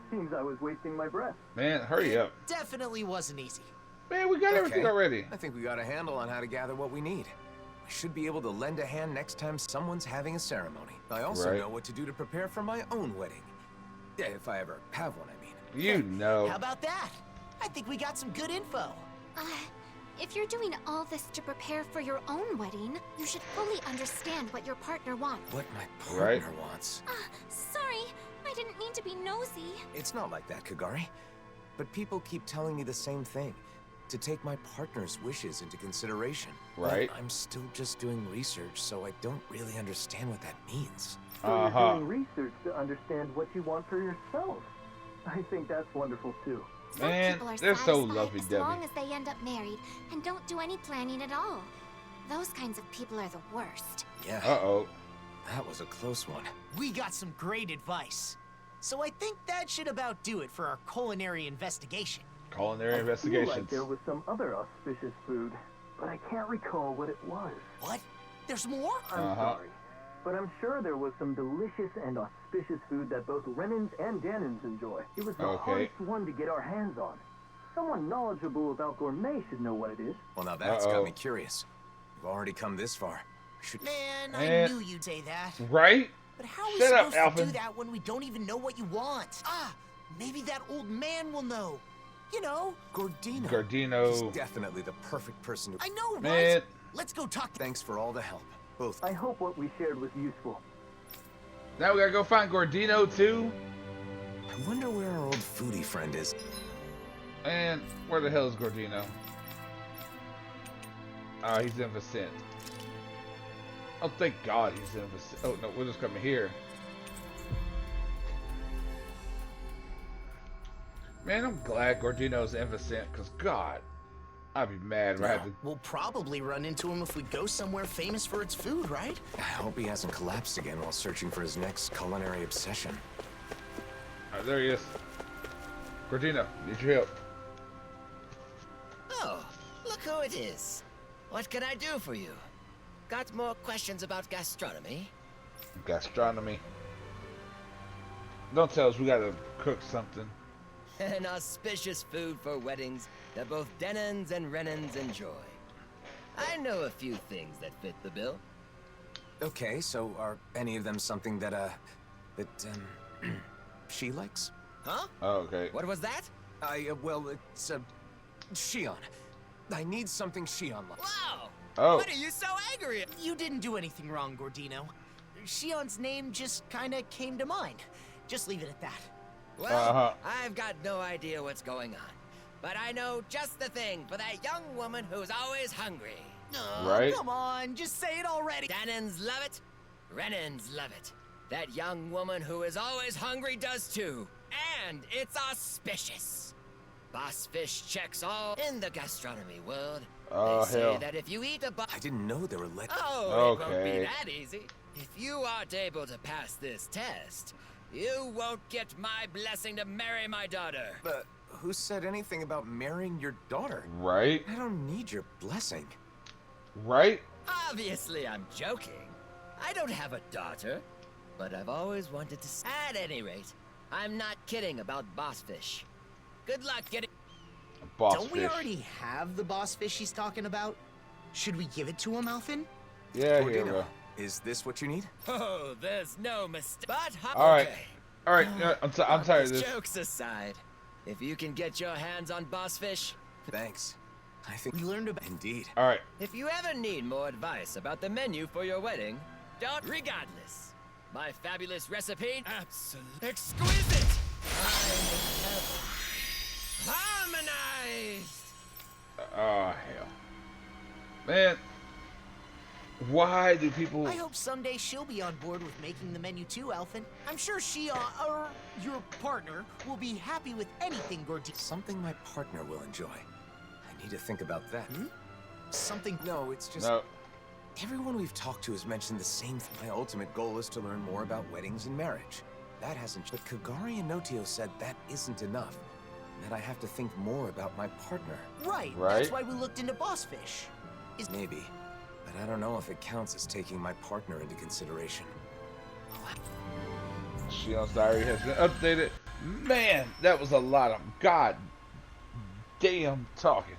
Seems I was wasting my breath. Man, hurry up. Definitely wasn't easy. Man, we got everything already. I think we got a handle on how to gather what we need. We should be able to lend a hand next time someone's having a ceremony. I also know what to do to prepare for my own wedding. Yeah, if I ever have one, I mean. You know. How about that? I think we got some good info. If you're doing all this to prepare for your own wedding, you should fully understand what your partner wants. What my partner wants. Sorry, I didn't mean to be nosy. It's not like that, Kagari. But people keep telling me the same thing. To take my partner's wishes into consideration. Right. But I'm still just doing research, so I don't really understand what that means. So you're doing research to understand what you want for yourself. I think that's wonderful too. Man, People are they're so satisfied lovey as dovey. long as they end up married and don't do any planning at all. Those kinds of people are the worst. Yeah. Uh-oh. That was a close one. We got some great advice. So I think that should about do it for our culinary investigation. Culinary I feel investigations. like there was some other auspicious food, but I can't recall what it was. What? There's more? I'm sorry, but I'm sure there was some delicious and auspicious food that both Renans and Danans enjoy. It was the hardest one to get our hands on. Someone knowledgeable about gourmet should know what it is. Well, now that's got me curious. We've already come this far. Man, I knew you'd say that. Right? But how are we Shut up, supposed to Alvin. do that when we don't even know what you want? Maybe that old man will know. You know, Gordino. Gordino. He's definitely the perfect person to... I know, Man. right? Let's go talk. Thanks for all the help. Both. I hope what we shared was useful. Now we gotta go find Gordino too. I wonder where our old foodie friend is. And where the hell is Gordino? Ah, he's in Vicent. Oh, thank God he's in Vicent. Oh no, we're just coming here. Man, I'm glad Gordino's in Vicent, because God, I'd be mad if I had to... We'll probably run into him if we go somewhere famous for its food, right? I hope he hasn't collapsed again while searching for his next culinary obsession. Alright, there he is. Gordino, need your help. Oh, look who it is. What can I do for you? Got more questions about gastronomy? Gastronomy. Don't tell us we gotta cook something. An auspicious food for weddings that both Denons and Renans enjoy. I know a few things that fit the bill. Okay, so are any of them something that, she likes? Huh? Oh, okay. What was that? Well, it's, Shion. I need something Shion likes. Wow! Oh. What are you so angry? You didn't do anything wrong, Gordino. Shion's name just kinda came to mind. Just leave it at that. Well, I've got no idea what's going on. But I know just the thing for that young woman who's always hungry. Oh, right? Come on, just say it already. Danons love it. Renans love it. That young woman who is always hungry does too. And it's auspicious. Boss fish checks all in the gastronomy world. Oh, they say hell. that if you eat a I didn't know there were Oh, it won't be Okay. that easy. If you aren't able to pass this test, you won't get my blessing to marry my daughter. But who said anything about marrying your daughter? Right? I don't need your blessing. Right? Obviously, I'm joking. I don't have a daughter, but I've always wanted to. At any rate, I'm not kidding about bossfish. Good luck getting. Boss Don't we fish. already have the boss fish he's talking about? Should we give it to him, Alphen? Yeah, here Gordino, we go. is this what you need? Oh, there's no mistake. But Alright. okay. Alright, I'm tired of this. Jokes aside, if you can get your hands on bossfish, Thanks. I think we learned about. Indeed. Alright. If you ever need more advice about the menu for your wedding, don't. Regardless, my fabulous recipe, absolutely exquisite. Harmonized. Oh, hell. Man. Why do people... I hope someday she'll be on board with making the menu too, Alphen. I'm sure she, or your partner, will be happy with anything Gordino. Something my partner will enjoy. I need to think about that. Something... No, it's just... No. Everyone we've talked to has mentioned the same thing. My ultimate goal is to learn more about weddings and marriage. That hasn't... But Kagari and Notio said that isn't enough. That I have to think more about my partner. Right. Right? That's why we looked into bossfish. Maybe. But I don't know if it counts as taking my partner into consideration. Shion's diary has been updated. Man, that was a lot of god damn talking.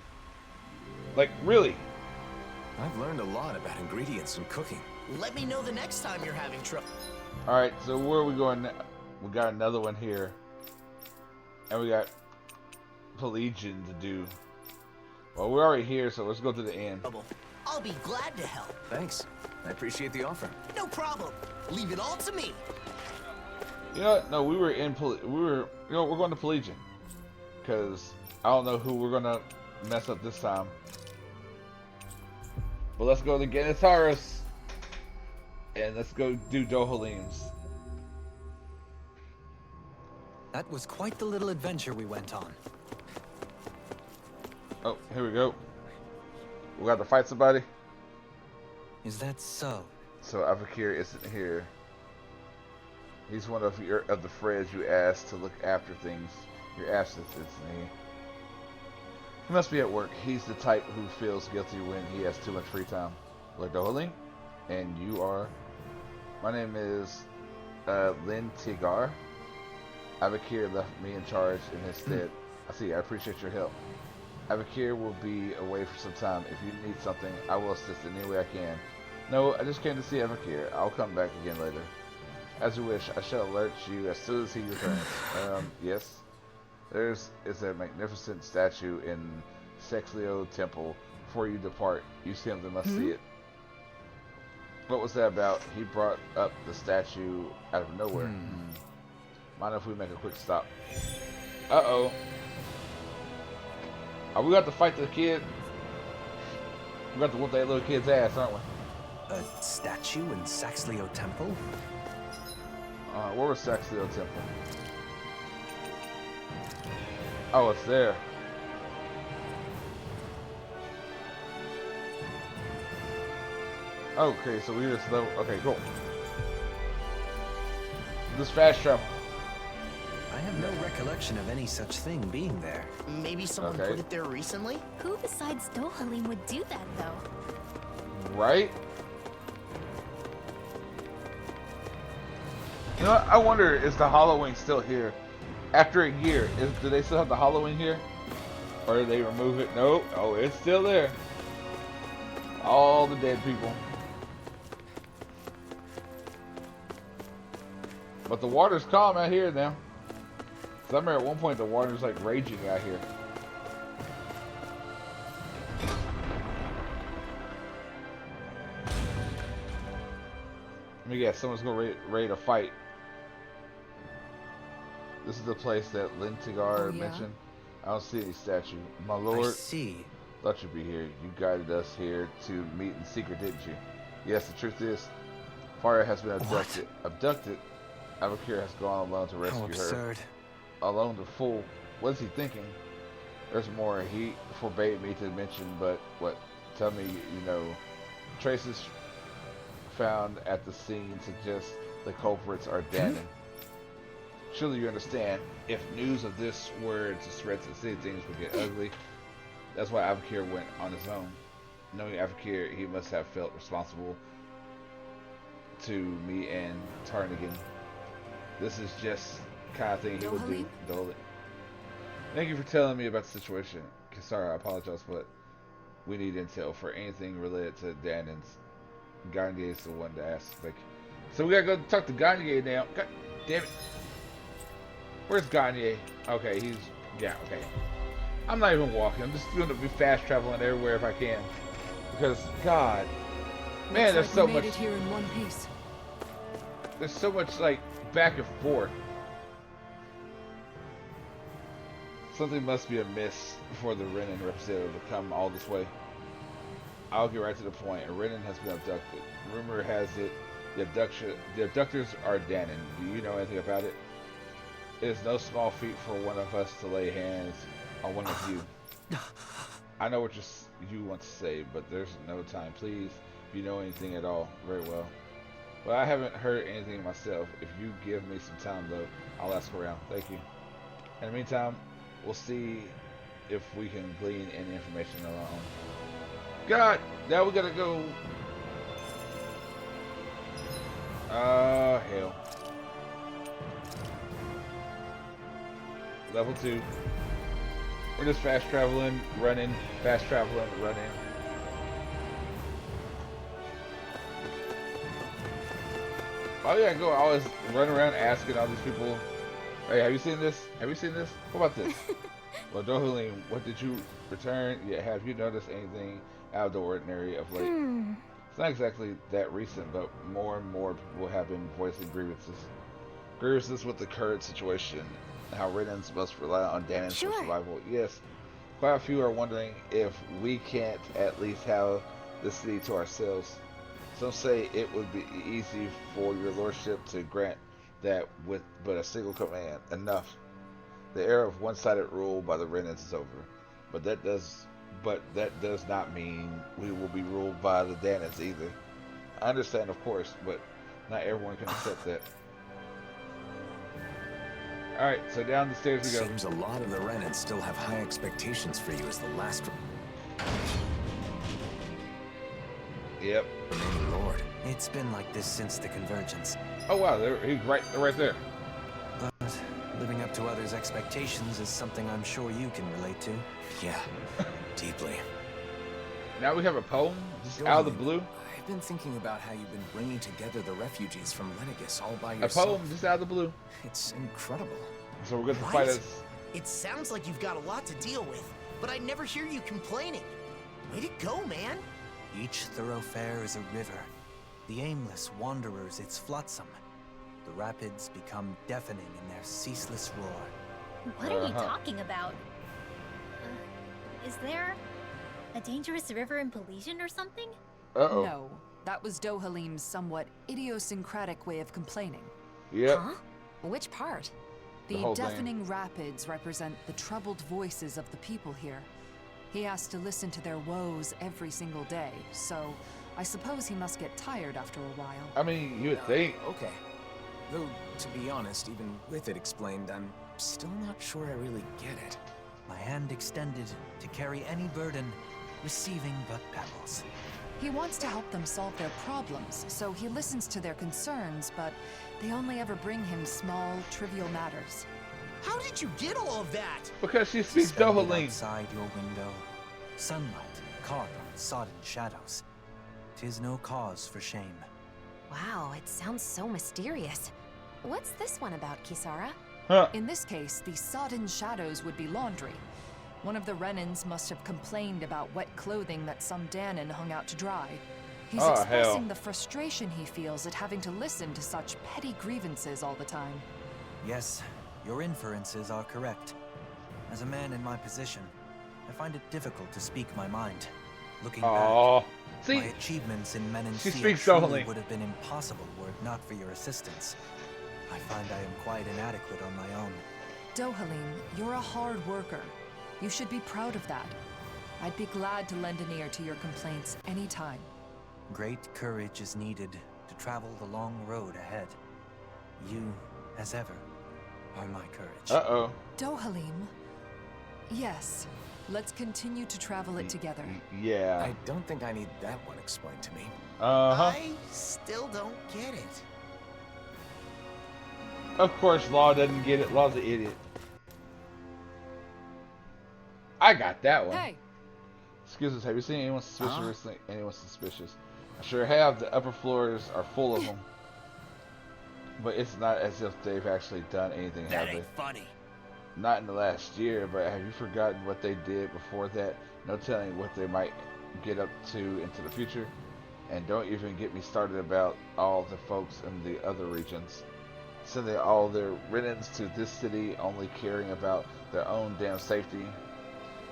Like, really? I've learned a lot about ingredients and cooking. Let me know the next time you're having trouble. Alright, so where are we going now? We got another one here. And we got Pelagian to do. Well, we're already here, so let's go to the end. I'll be glad to help. Thanks. I appreciate the offer. No problem. Leave it all to me. You know what? No, we were in we're going to Pelagian. Because I don't know who we're gonna mess up this time. But let's go to Ganataris. And let's go do Dohalim's. That was quite the little adventure we went on. Oh, here we go. We got to fight somebody. Is that so? So Avakir isn't here. He's one of the friends you asked to look after things. Your absence, isn't he? He must be at work. He's the type who feels guilty when he has too much free time. Lord Dohalim, and you are. My name is Lin Tigar. Avakir left me in charge in his stead. I see. I appreciate your help. Avakir will be away for some time. If you need something, I will assist in any way I can. No, I just came to see Avakir. I'll come back again later. As you wish, I shall alert you as soon as he returns. Yes? There's is a magnificent statue in Sexlio Temple. Before you depart, you simply must see it. What was that about? He brought up the statue out of nowhere. Mind if we make a quick stop? Uh-oh. Are we about to fight the kid? We're about to whoop that little kid's ass, aren't we? A statue in Saxlio Temple? Where was Saxlio Temple? Oh, it's there. Okay, so we just level. Okay, cool. This fast travel. I have no recollection of any such thing being there. Maybe someone put it there recently? Who besides Dohalim would do that, though? Right? You know what? I wonder, is the Halloween still here? After a year, do they still have the Halloween here? Or did they remove it? Nope. Oh, it's still there. All the dead people. But the water's calm out here now. So I remember at one point the water's like raging out here. Let me guess, someone's going ready to fight. This is the place that Lintigar mentioned. I don't see any statue. My lord, I see. Thought you'd be here. You guided us here to meet in secret, didn't you? Yes, the truth is, Farah has been abducted. Abducted? Avakir has gone alone to rescue her. Absurd. Alone to fool. What is he thinking? There's more. He forbade me to mention, but what? Tell me, you know, traces found at the scene suggest the culprits are Danon. Surely you understand, if news of this were to spread to the city, things would get ugly. That's why Avakir went on his own. Knowing Avakir, he must have felt responsible to me and Tarnigan. This is just the kind of thing he would do. Dolan. Thank you for telling me about the situation. Kisara, I apologize, but we need intel for anything related to Danon's. Gagne is the one to ask. Like, so we gotta go talk to Gagne now. God damn it. Where's Gagne? Okay, he's... Yeah, okay. I'm not even walking. I'm just going to be fast traveling everywhere if I can. Because, God. Man, there's so much... It here in one piece. There's so much, like, back and forth. Something must be amiss before the Renan representative will come all this way. I'll get right to the point. A Renan has been abducted. Rumor has it the abductors are Danon. Do you know anything about it? It is no small feat for one of us to lay hands on one of you. I know what you want to say, but there's no time. Please, if you know anything at all, very well. Well, I haven't heard anything myself. If you give me some time, though, I'll ask around. Thank you. In the meantime, we'll see if we can glean any information along. God, now we gotta go. Hell. Level 2. We're just fast traveling, running, fast traveling, running. Oh yeah, go always run around asking all these people, hey, have you seen this? Have you seen this? What about this? Well, Dohalim, what did you return? Yeah, have you noticed anything out of the ordinary of late? It's not exactly that recent, but more and more people have been voicing grievances. Grievances with the current situation. How Renans must rely on Danon for survival. Yes, quite a few are wondering if we can't at least have the city to ourselves. Some say it would be easy for your lordship to grant that with but a single command. Enough. The era of one-sided rule by the Renans is over. But that does not mean we will be ruled by the Danons either. I understand, of course, but not everyone can accept that. Alright, so down the stairs we go. Seems a lot of the Renans still have high expectations for you as the last Yep. remaining lord. It's been like this since the convergence. Oh wow, he's right there. But living up to others' expectations is something I'm sure you can relate to. Yeah, deeply. Now we have a poem just out of the blue. I've been thinking about how you've been bringing together the refugees from Lenegus all by yourself. A poem just out of the blue. It's incredible. So we're going to fight as It sounds like you've got a lot to deal with, but I never hear you complaining. Way to go, man. Each thoroughfare is a river. The aimless wanderers its flotsam. The rapids become deafening in their ceaseless roar. What are you talking about? Is there a dangerous river in Pelesian or something? No, that was Dohalim's somewhat idiosyncratic way of complaining. Yep. Huh? Which part? The deafening rapids represent the troubled voices of the people here. He has to listen to their woes every single day, so I suppose he must get tired after a while. I mean, you would think. Okay. Though, to be honest, even with it explained, I'm still not sure I really get it. My hand extended to carry any burden, receiving but pebbles. He wants to help them solve their problems, so he listens to their concerns, but they only ever bring him small, trivial matters. How did you get all of that? Because she speaks Dohalim. Outside your window, sunlight caught on sodden shadows. 'Tis no cause for shame. Wow, it sounds so mysterious. What's this one about, Kisara? In this case, the sodden shadows would be laundry. One of the Renans must have complained about wet clothing that some Danon hung out to dry. He's expressing the frustration he feels at having to listen to such petty grievances all the time. Yes, your inferences are correct. As a man in my position, I find it difficult to speak my mind. Looking back, my achievements in Menancia truly would have been impossible were it not for your assistance. I find I am quite inadequate on my own. Dohalim, you're a hard worker. You should be proud of that. I'd be glad to lend an ear to your complaints anytime. Great courage is needed to travel the long road ahead. You, as ever, are my courage. Dohalim, yes, let's continue to travel it together. Yeah. I don't think I need that one explained to me. I still don't get it. Of course, Law doesn't get it. Law's an idiot. I got that one. Hey. Excuse us, have you seen anyone suspicious recently? Anyone suspicious? I sure have. The upper floors are full of them. But it's not as if they've actually done anything, have they? Funny. Not in the last year, but have you forgotten what they did before that? No telling what they might get up to into the future. And don't even get me started about all the folks in the other regions. Sending all their Renans to this city only caring about their own damn safety.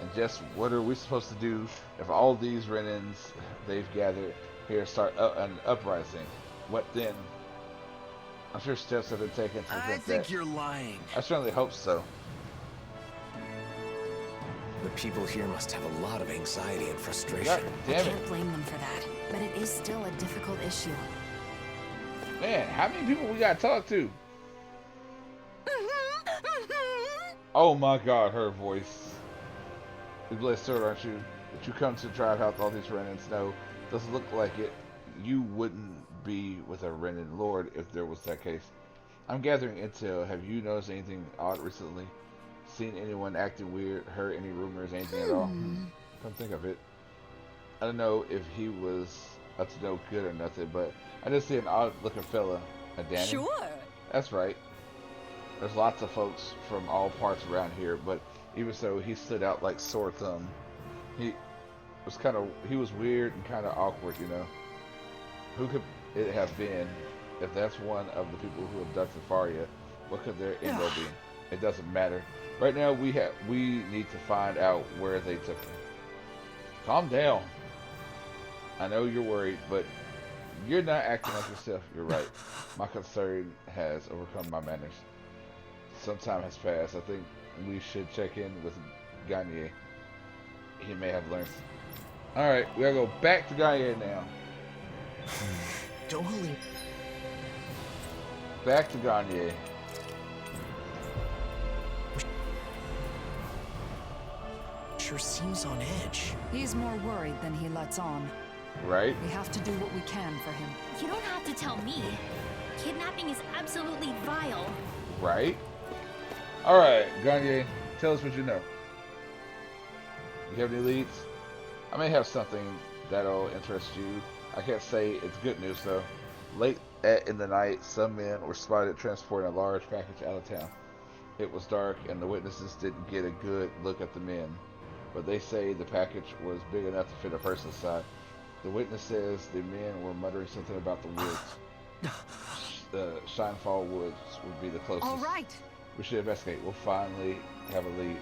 And just what are we supposed to do if all these Renans they've gathered here start an uprising? What then? I'm sure steps have been taken to prevent that. I think you're lying. I certainly hope so. The people here must have a lot of anxiety and frustration. God damn I can't blame them for that, but it is still a difficult issue. Man, how many people we gotta talk to? Oh my god, her voice. You're blessed, sir, aren't you? That you come to drive out all these Renans. No, doesn't look like it. You wouldn't be with a Renan lord if there was that case. I'm gathering intel. Have you noticed anything odd recently? Seen anyone acting weird? Heard any rumors? Anything at all? Come think of it. I don't know if he was up to no good or nothing, but I just see an odd-looking fella. A Danon? Sure. That's right. There's lots of folks from all parts around here, but even so, he stood out like sore thumb. He was weird and kind of awkward, you know. Who could it have been? If that's one of the people who abducted Faria, what could their endo be? It doesn't matter. Right now, we need to find out where they took him. Calm down. I know you're worried, but you're not acting like yourself. You're right. My concern has overcome my manners. Some time has passed. I think we should check in with Gagne. He may have learned. Alright, we gotta go back to Gagne now. Dohalim. Back to Gagne. Sure seems on edge. He's more worried than he lets on. Right? We have to do what we can for him. You don't have to tell me. Kidnapping is absolutely vile. Right? Alright, Gagne, tell us what you know. You have any leads? I may have something that'll interest you. I can't say it's good news though. Late in the night, some men were spotted transporting a large package out of town. It was dark, and the witnesses didn't get a good look at the men, but they say the package was big enough to fit a person inside. The witness says the men were muttering something about the woods. Shinefall Woods would be the closest. All right. We should investigate. We'll finally have a lead.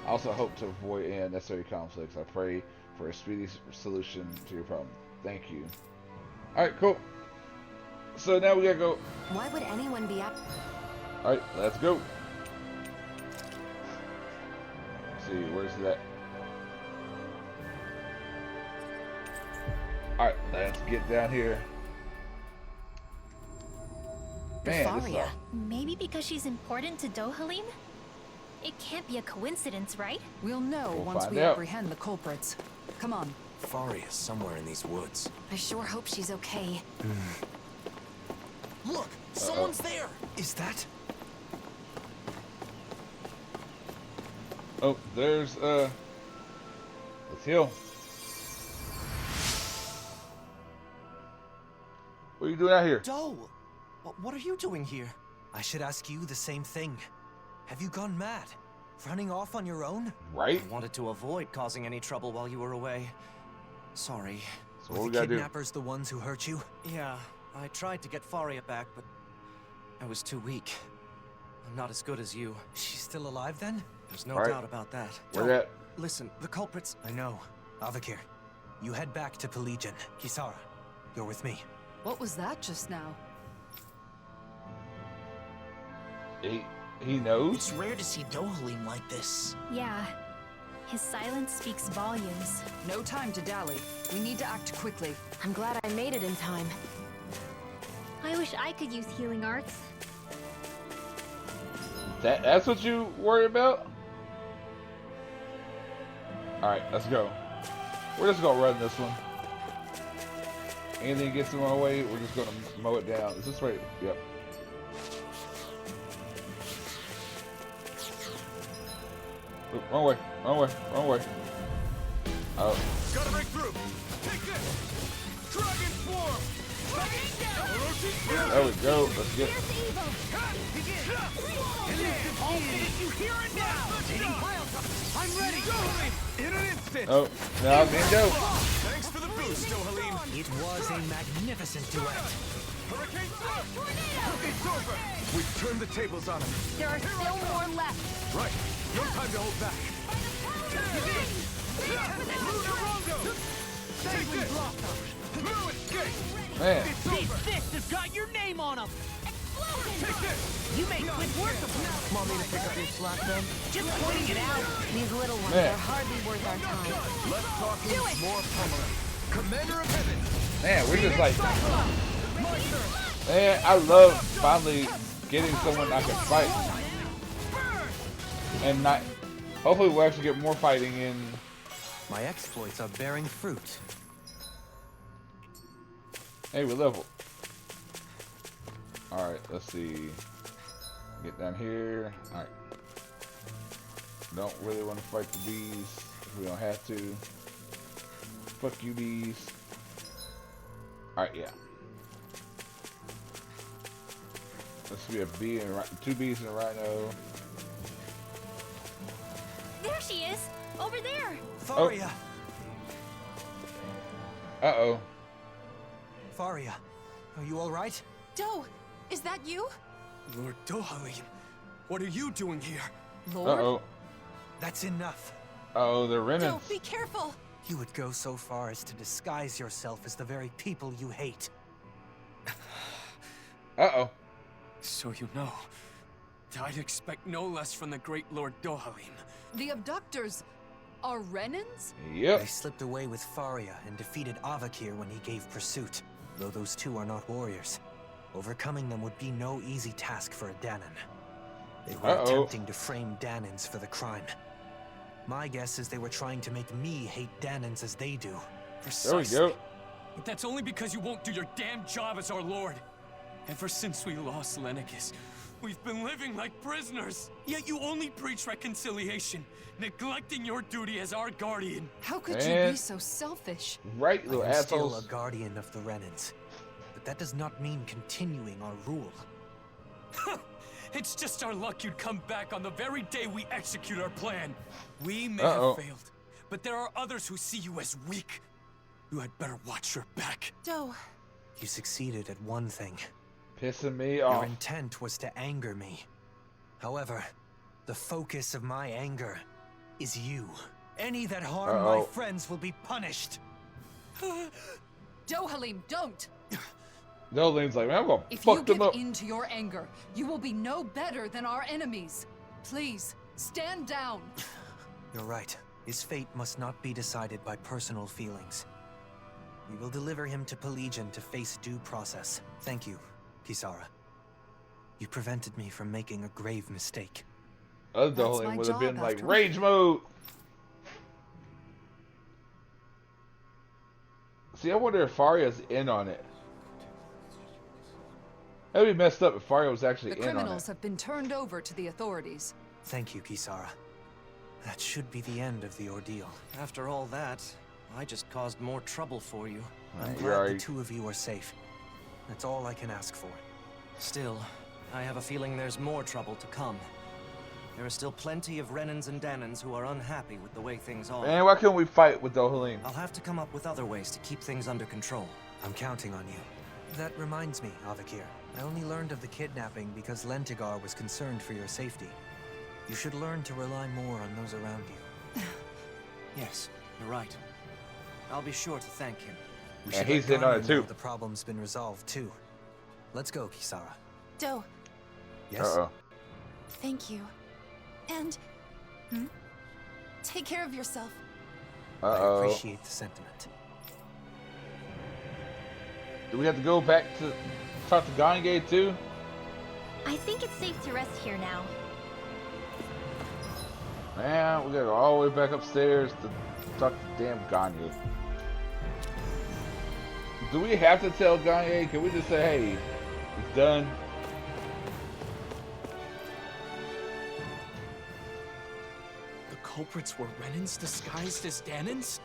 I also hope to avoid any unnecessary conflicts. I pray for a speedy solution to your problem. Thank you. Alright, cool. So now we gotta go. Why would anyone be up? Alright, let's go. Let's see, where's that? Alright, let's get down here. Man, Faria. Maybe because she's important to Dohalim? It can't be a coincidence, right? We'll know once we apprehend the culprits. Come on. Faria's somewhere in these woods. I sure hope she's okay. Look, someone's there. Is that? Oh, there's let's heal. What are you doing out here? Doe, what are you doing here? I should ask you the same thing. Have you gone mad? Running off on your own? Right? I wanted to avoid causing any trouble while you were away. Sorry. So what were we the gotta do? kidnappers the ones who hurt you? Yeah, I tried to get Faria back, but I was too weak. I'm not as good as you. She's still alive then? There's no doubt about that. Where that? Listen, the culprits... I know. Avakir, you head back to Pelegion. Kisara, you're with me. What was that just now? He knows? It's rare to see Dohalim like this. Yeah. His silence speaks volumes. No time to dally. We need to act quickly. I'm glad I made it in time. I wish I could use healing arts. That's what you worry about? Alright, let's go. We're just gonna run this one. Anything gets in our way, we're just gonna mow it down. Is this right? Yep. Oop, wrong way, wrong way, wrong way. Oh. Gotta break through. Take this. Dragon Swarm. There we go. Let's get. You hear it now? I'm ready. In an instant. Oh, now me and Joe. Thanks for the boost, Dohalim. It was a magnificent duet. Hurricane Thrust. It's over. We've turned the tables on him. There are still more left. Right. No time to hold back. Take this. No escape. Man. These fists have got your name on them. Take this. You make quick work of them. Want me to pick up your slack then? Just pointing it out. These little ones Man. are hardly worth our time. Less talking, more pummeling. Commander of Heaven. Man, we're just like. Man, I love finally getting someone I can fight. And not. Hopefully, we'll actually get more fighting in. My exploits are bearing fruit. Hey, we're level. Alright, let's see. Get down here. Alright. Don't really want to fight the bees if we don't have to. Fuck you, bees. Alright, yeah. Let's be a bee and two bees and a rhino. There she is! Over there! Faria! Uh-oh. Faria, are you alright? Doe, is that you? Lord Dohalim, what are you doing here? Lord? Uh-oh. That's enough. Uh-oh, they're renting. Doe, be careful! You would go so far as to disguise yourself as the very people you hate. Uh-oh. So you know, I'd expect no less from the great Lord Dohalim. The abductors are Renans? Yep. They slipped away with Faria and defeated Avakir when he gave pursuit. Though those two are not warriors, overcoming them would be no easy task for a Danan. They were attempting to frame Danans for the crime. My guess is they were trying to make me hate Danans as they do. Precisely. There we go. But that's only because you won't do your damn job as our lord. Ever since we lost Lenakis, we've been living like prisoners. Yet you only preach reconciliation, neglecting your duty as our guardian. How could you be so selfish? Right, little I'm still assholes. a guardian of the Renans, but that does not mean continuing our rule. It's just our luck you'd come back on the very day we execute our plan. We may have failed, but there are others who see you as weak. You had better watch your back. Doe. You succeeded at one thing. Pissing me off. Your intent was to anger me. However, the focus of my anger is you. Any that harm my friends will be punished. Dohalim, don't! Dohalim's like, man, I'm gonna if fuck them you up. give in to your anger, you will be no better than our enemies. Please, stand down. You're right. His fate must not be decided by personal feelings. We will deliver him to Pelegion to face due process. Thank you, Kisara. You prevented me from making a grave mistake. Other Dohalim would have been like, rage mode! See, I wonder if Faria's in on it. That'd be messed up if Faria was actually in on it. The criminals have been turned over to the authorities. Thank you, Kisara. That should be the end of the ordeal. After all that, I just caused more trouble for you. I'm glad the two of you are safe. That's all I can ask for. Still, I have a feeling there's more trouble to come. There are still plenty of Renans and Danans who are unhappy with the way things are. Man, why can't we fight with Dohalim? I'll have to come up with other ways to keep things under control. I'm counting on you. That reminds me, Avakir. I only learned of the kidnapping because Lentigar was concerned for your safety. You should learn to rely more on those around you. Yes, you're right. I'll be sure to thank him. We should he's in on it too. The problem's been resolved too. Let's go, Kisara. Doe. Yes? Thank you. And... take care of yourself. I appreciate the sentiment. Do we have to go back to talk to Ganye too? I think it's safe to rest here now. Man, we gotta go all the way back upstairs to talk to damn Ganye. Do we have to tell Ganye? Can we just say, hey, it's done? The culprits were Renans disguised as Danans?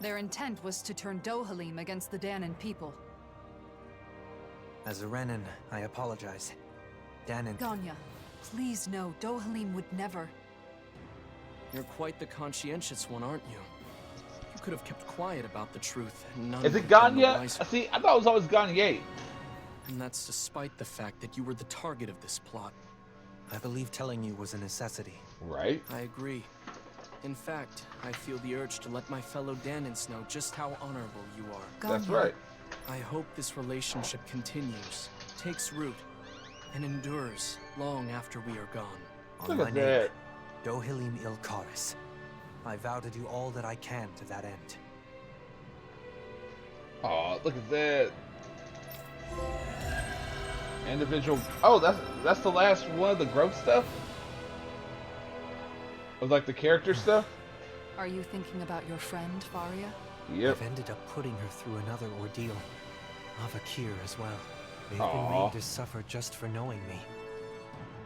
Their intent was to turn Dohalim against the Danan people. As a Renan, I apologize. Danan... Ganya, please know, Dohalim would never... You're quite the conscientious one, aren't you? You could have kept quiet about the truth and none. Is it Ganya? See, I thought it was always Ganye. And that's despite the fact that you were the target of this plot. I believe telling you was a necessity. Right? I agree. In fact, I feel the urge to let my fellow Danans know just how honorable you are. Ganya. That's right. I hope this relationship continues, takes root, and endures long after we are gone. On my name, Dohalim Ilkaris. I vow to do all that I can to that end. Oh, look at that. Individual. Oh, that's the last one of the growth stuff? Of like the character stuff? Are you thinking about your friend, Faria? Yep. I've ended up putting her through another ordeal. Avakir as well. They've been made to suffer just for knowing me.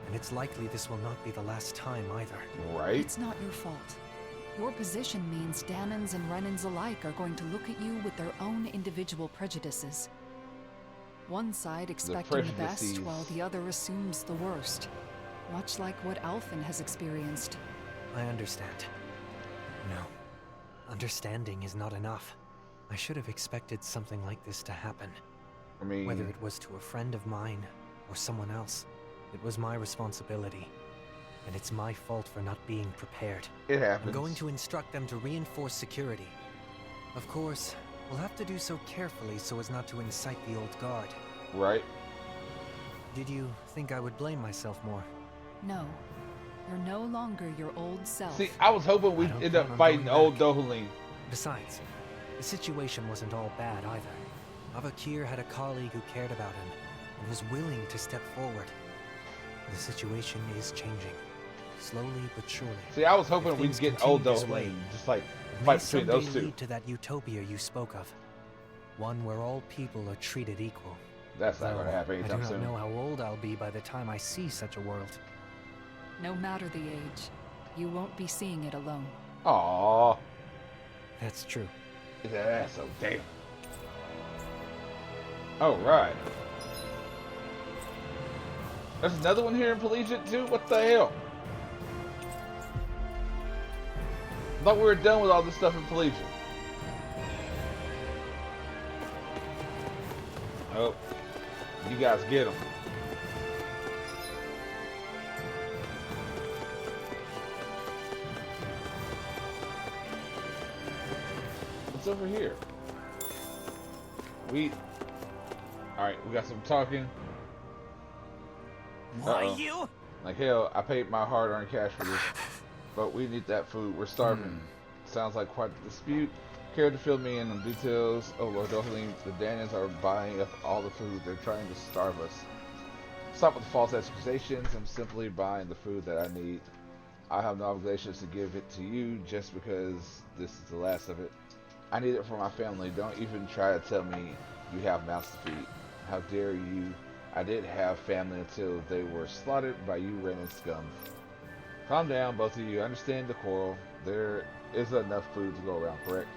And it's likely this will not be the last time either. Right? It's not your fault. Your position means Danans and Renans alike are going to look at you with their own individual prejudices. One side expecting the best, while the other assumes the worst. Much like what Alphen has experienced. I understand. No. Understanding is not enough. I should have expected something like this to happen. I mean... whether it was to a friend of mine, or someone else, it was my responsibility. And it's my fault for not being prepared. It happens. I'm going to instruct them to reinforce security. Of course, we'll have to do so carefully so as not to incite the old guard. Right. Did you think I would blame myself more? No. You're no longer your old self. See, I was hoping we'd end up fighting old Dohalim. Besides, the situation wasn't all bad either. Avakir had a colleague who cared about him and was willing to step forward. The situation is changing, slowly but surely. See, I was hoping we'd get old Dohalim, just like fight between those two. Lead to that utopia you spoke of, one where all people are treated equal. That's not going to happen anytime soon. I do not know how old I'll be by the time I see such a world. No matter the age, you won't be seeing it alone. Aww. That's true. Is that asshole? Damn. All right. There's another one here in Collegiate too? What the hell? I thought we were done with all this stuff in Collegiate. Oh. You guys get them. What's over here? Alright, we got some talking. Why you? Like hell, I paid my hard-earned cash for this, but we need that food. We're starving. Sounds like quite a dispute. Care to fill me in on details? Oh Lord Dohalim, the Danians are buying up all the food. They're trying to starve us. Stop with the false accusations. I'm simply buying the food that I need. I have no obligations to give it to you just because this is the last of it. I need it for my family. Don't even try to tell me you have mouths to feed. How dare you? I did have family until they were slaughtered by you Renan scum. Calm down, both of you. I understand the quarrel. There is enough food to go around, correct?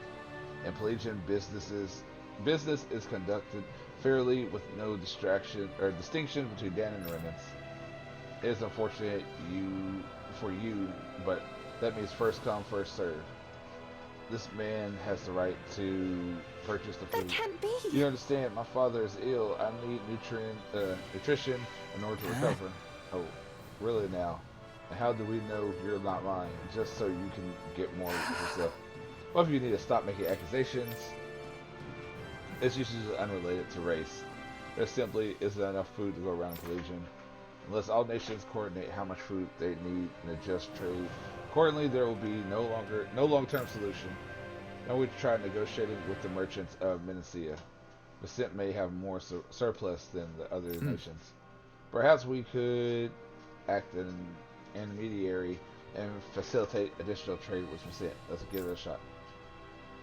In Pelagian business is conducted fairly with no distraction or distinction between Dan and Renans. It is unfortunate for you, but that means first come, first serve. This man has the right to purchase the food. That can't be. You understand? My father is ill. I need nutrition in order to recover. Oh, really now? And how do we know you're not lying? Just so you can get more yourself. Both of you need to stop making accusations. It's usually unrelated to race. There simply isn't enough food to go around the Legion. Unless all nations coordinate how much food they need and adjust trade. Accordingly, there will be no long-term solution. Now we try negotiating with the merchants of Menacia. Vicent may have more surplus than the other nations. Perhaps we could act as an intermediary and facilitate additional trade with Vicent. Let's give it a shot.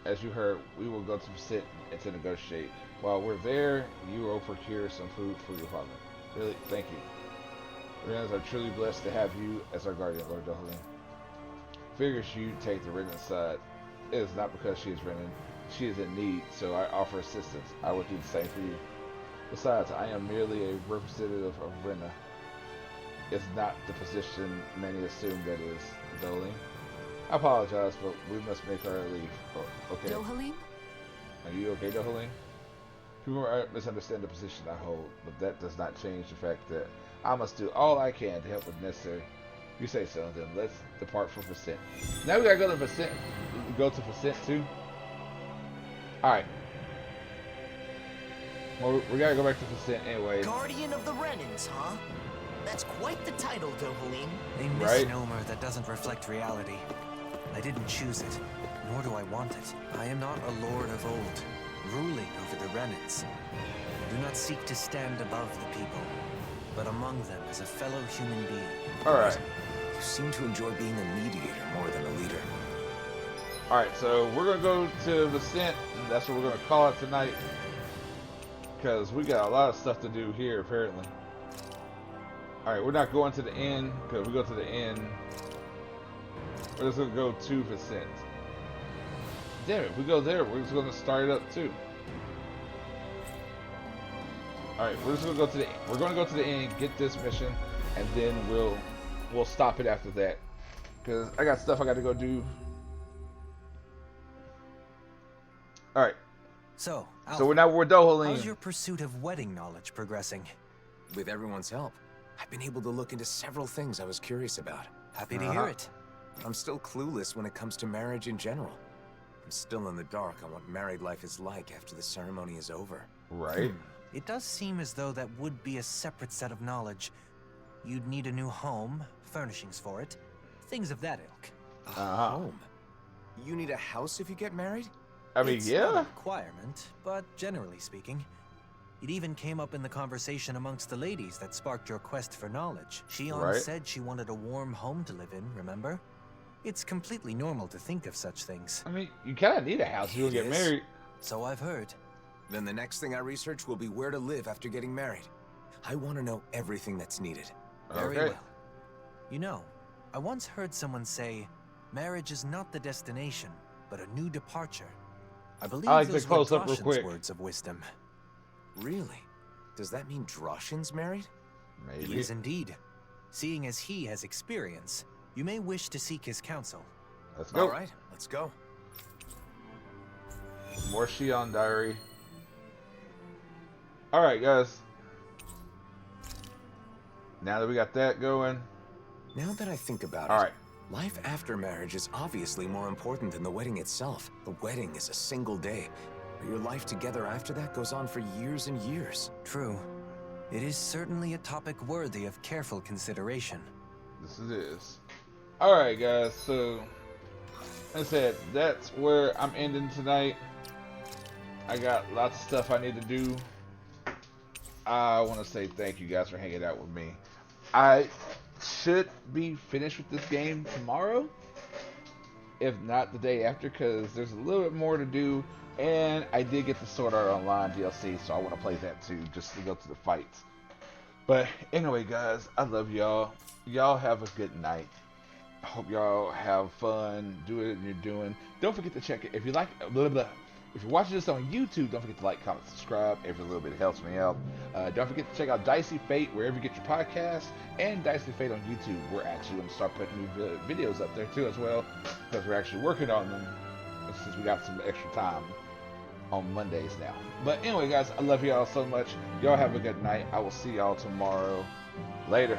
As you heard, we will go to Vicent and to negotiate. While we're there, you will procure some food for your father. Really, thank you. Renans are truly blessed to have you as our guardian, Lord Dohalim. Figures you take the Renan side. It is not because she is Renan. She is in need, so I offer assistance. I would do the same for you. Besides, I am merely a representative of Rena. It's not the position many assume that is, Dohalim. I apologize, but we must make our leave. Oh, okay. Dohalim? Are you okay, Dohalim? People misunderstand the position I hold, but that does not change the fact that I must do all I can to help with necessary. You say so, then let's depart from Vicent. Now we gotta go to Vicent. Go to Vicent too. Alright. Well, we gotta go back to Vicent anyway. Guardian of the Renans, huh? That's quite the title, Dohalim. A misnomer that doesn't reflect reality. I didn't choose it, nor do I want it. I am not a lord of old, ruling over the Renans. I do not seek to stand above the people, but among them as a fellow human being. Alright. You seem to enjoy being a mediator more than a leader. Alright, so we're going to go to Vicent, and that's what we're going to call it tonight. Because we got a lot of stuff to do here, apparently. Alright, we're not going to the inn, because we go to the inn. We're just going to go to Vicent. Damn it, if we go there, we're just going to start it up too. Alright, we're just going to go to the inn. We're going to go to the inn, get this mission, and then we'll stop it after that. Because I got stuff I got to go do. Alright. So we're Dohalim. How's your pursuit of wedding knowledge progressing? With everyone's help, I've been able to look into several things I was curious about. Happy to hear it. I'm still clueless when it comes to marriage in general. I'm still in the dark on what married life is like after the ceremony is over. Right. It does seem as though that would be a separate set of knowledge. You'd need a new home, furnishings for it, things of that ilk. A home? You need a house if you get married? I mean, it's yeah. not a requirement, but generally speaking. It even came up in the conversation amongst the ladies that sparked your quest for knowledge. Shion said she wanted a warm home to live in, remember? It's completely normal to think of such things. I mean, you kind of need a house if you get married. So I've heard. Then the next thing I research will be where to live after getting married. I want to know everything that's needed. Very well. You know, I once heard someone say, marriage is not the destination, but a new departure. I believe I like those the close were up real Droshin's quick. words of wisdom. Really? Does that mean Droshin's married? Maybe. He is indeed. Seeing as he has experience, you may wish to seek his counsel. Let's go. All right, let's go. More Shion Diary. Alright, guys. Now that we got that going. Now that I think about it, life after marriage is obviously more important than the wedding itself. The wedding is a single day, but your life together after that goes on for years and years. True. It is certainly a topic worthy of careful consideration. This is. Alright, guys, so like I said, that's where I'm ending tonight. I got lots of stuff I need to do. I want to say thank you guys for hanging out with me. I should be finished with this game tomorrow, if not the day after, because there's a little bit more to do, and I did get the Sword Art Online DLC, so I want to play that too, just to go to the fights. But anyway, guys, I love y'all. Y'all have a good night. I hope y'all have fun, do what you're doing. Don't forget to check it. If you like, if you're watching this on YouTube, don't forget to like, comment, subscribe. Every little bit helps me out. Don't forget to check out Dicey Fate wherever you get your podcasts, and Dicey Fate on YouTube. We're actually going to start putting new videos up there too as well, because we're actually working on them since we got some extra time on Mondays now. But anyway, guys, I love y'all so much. Y'all have a good night. I will see y'all tomorrow. Later.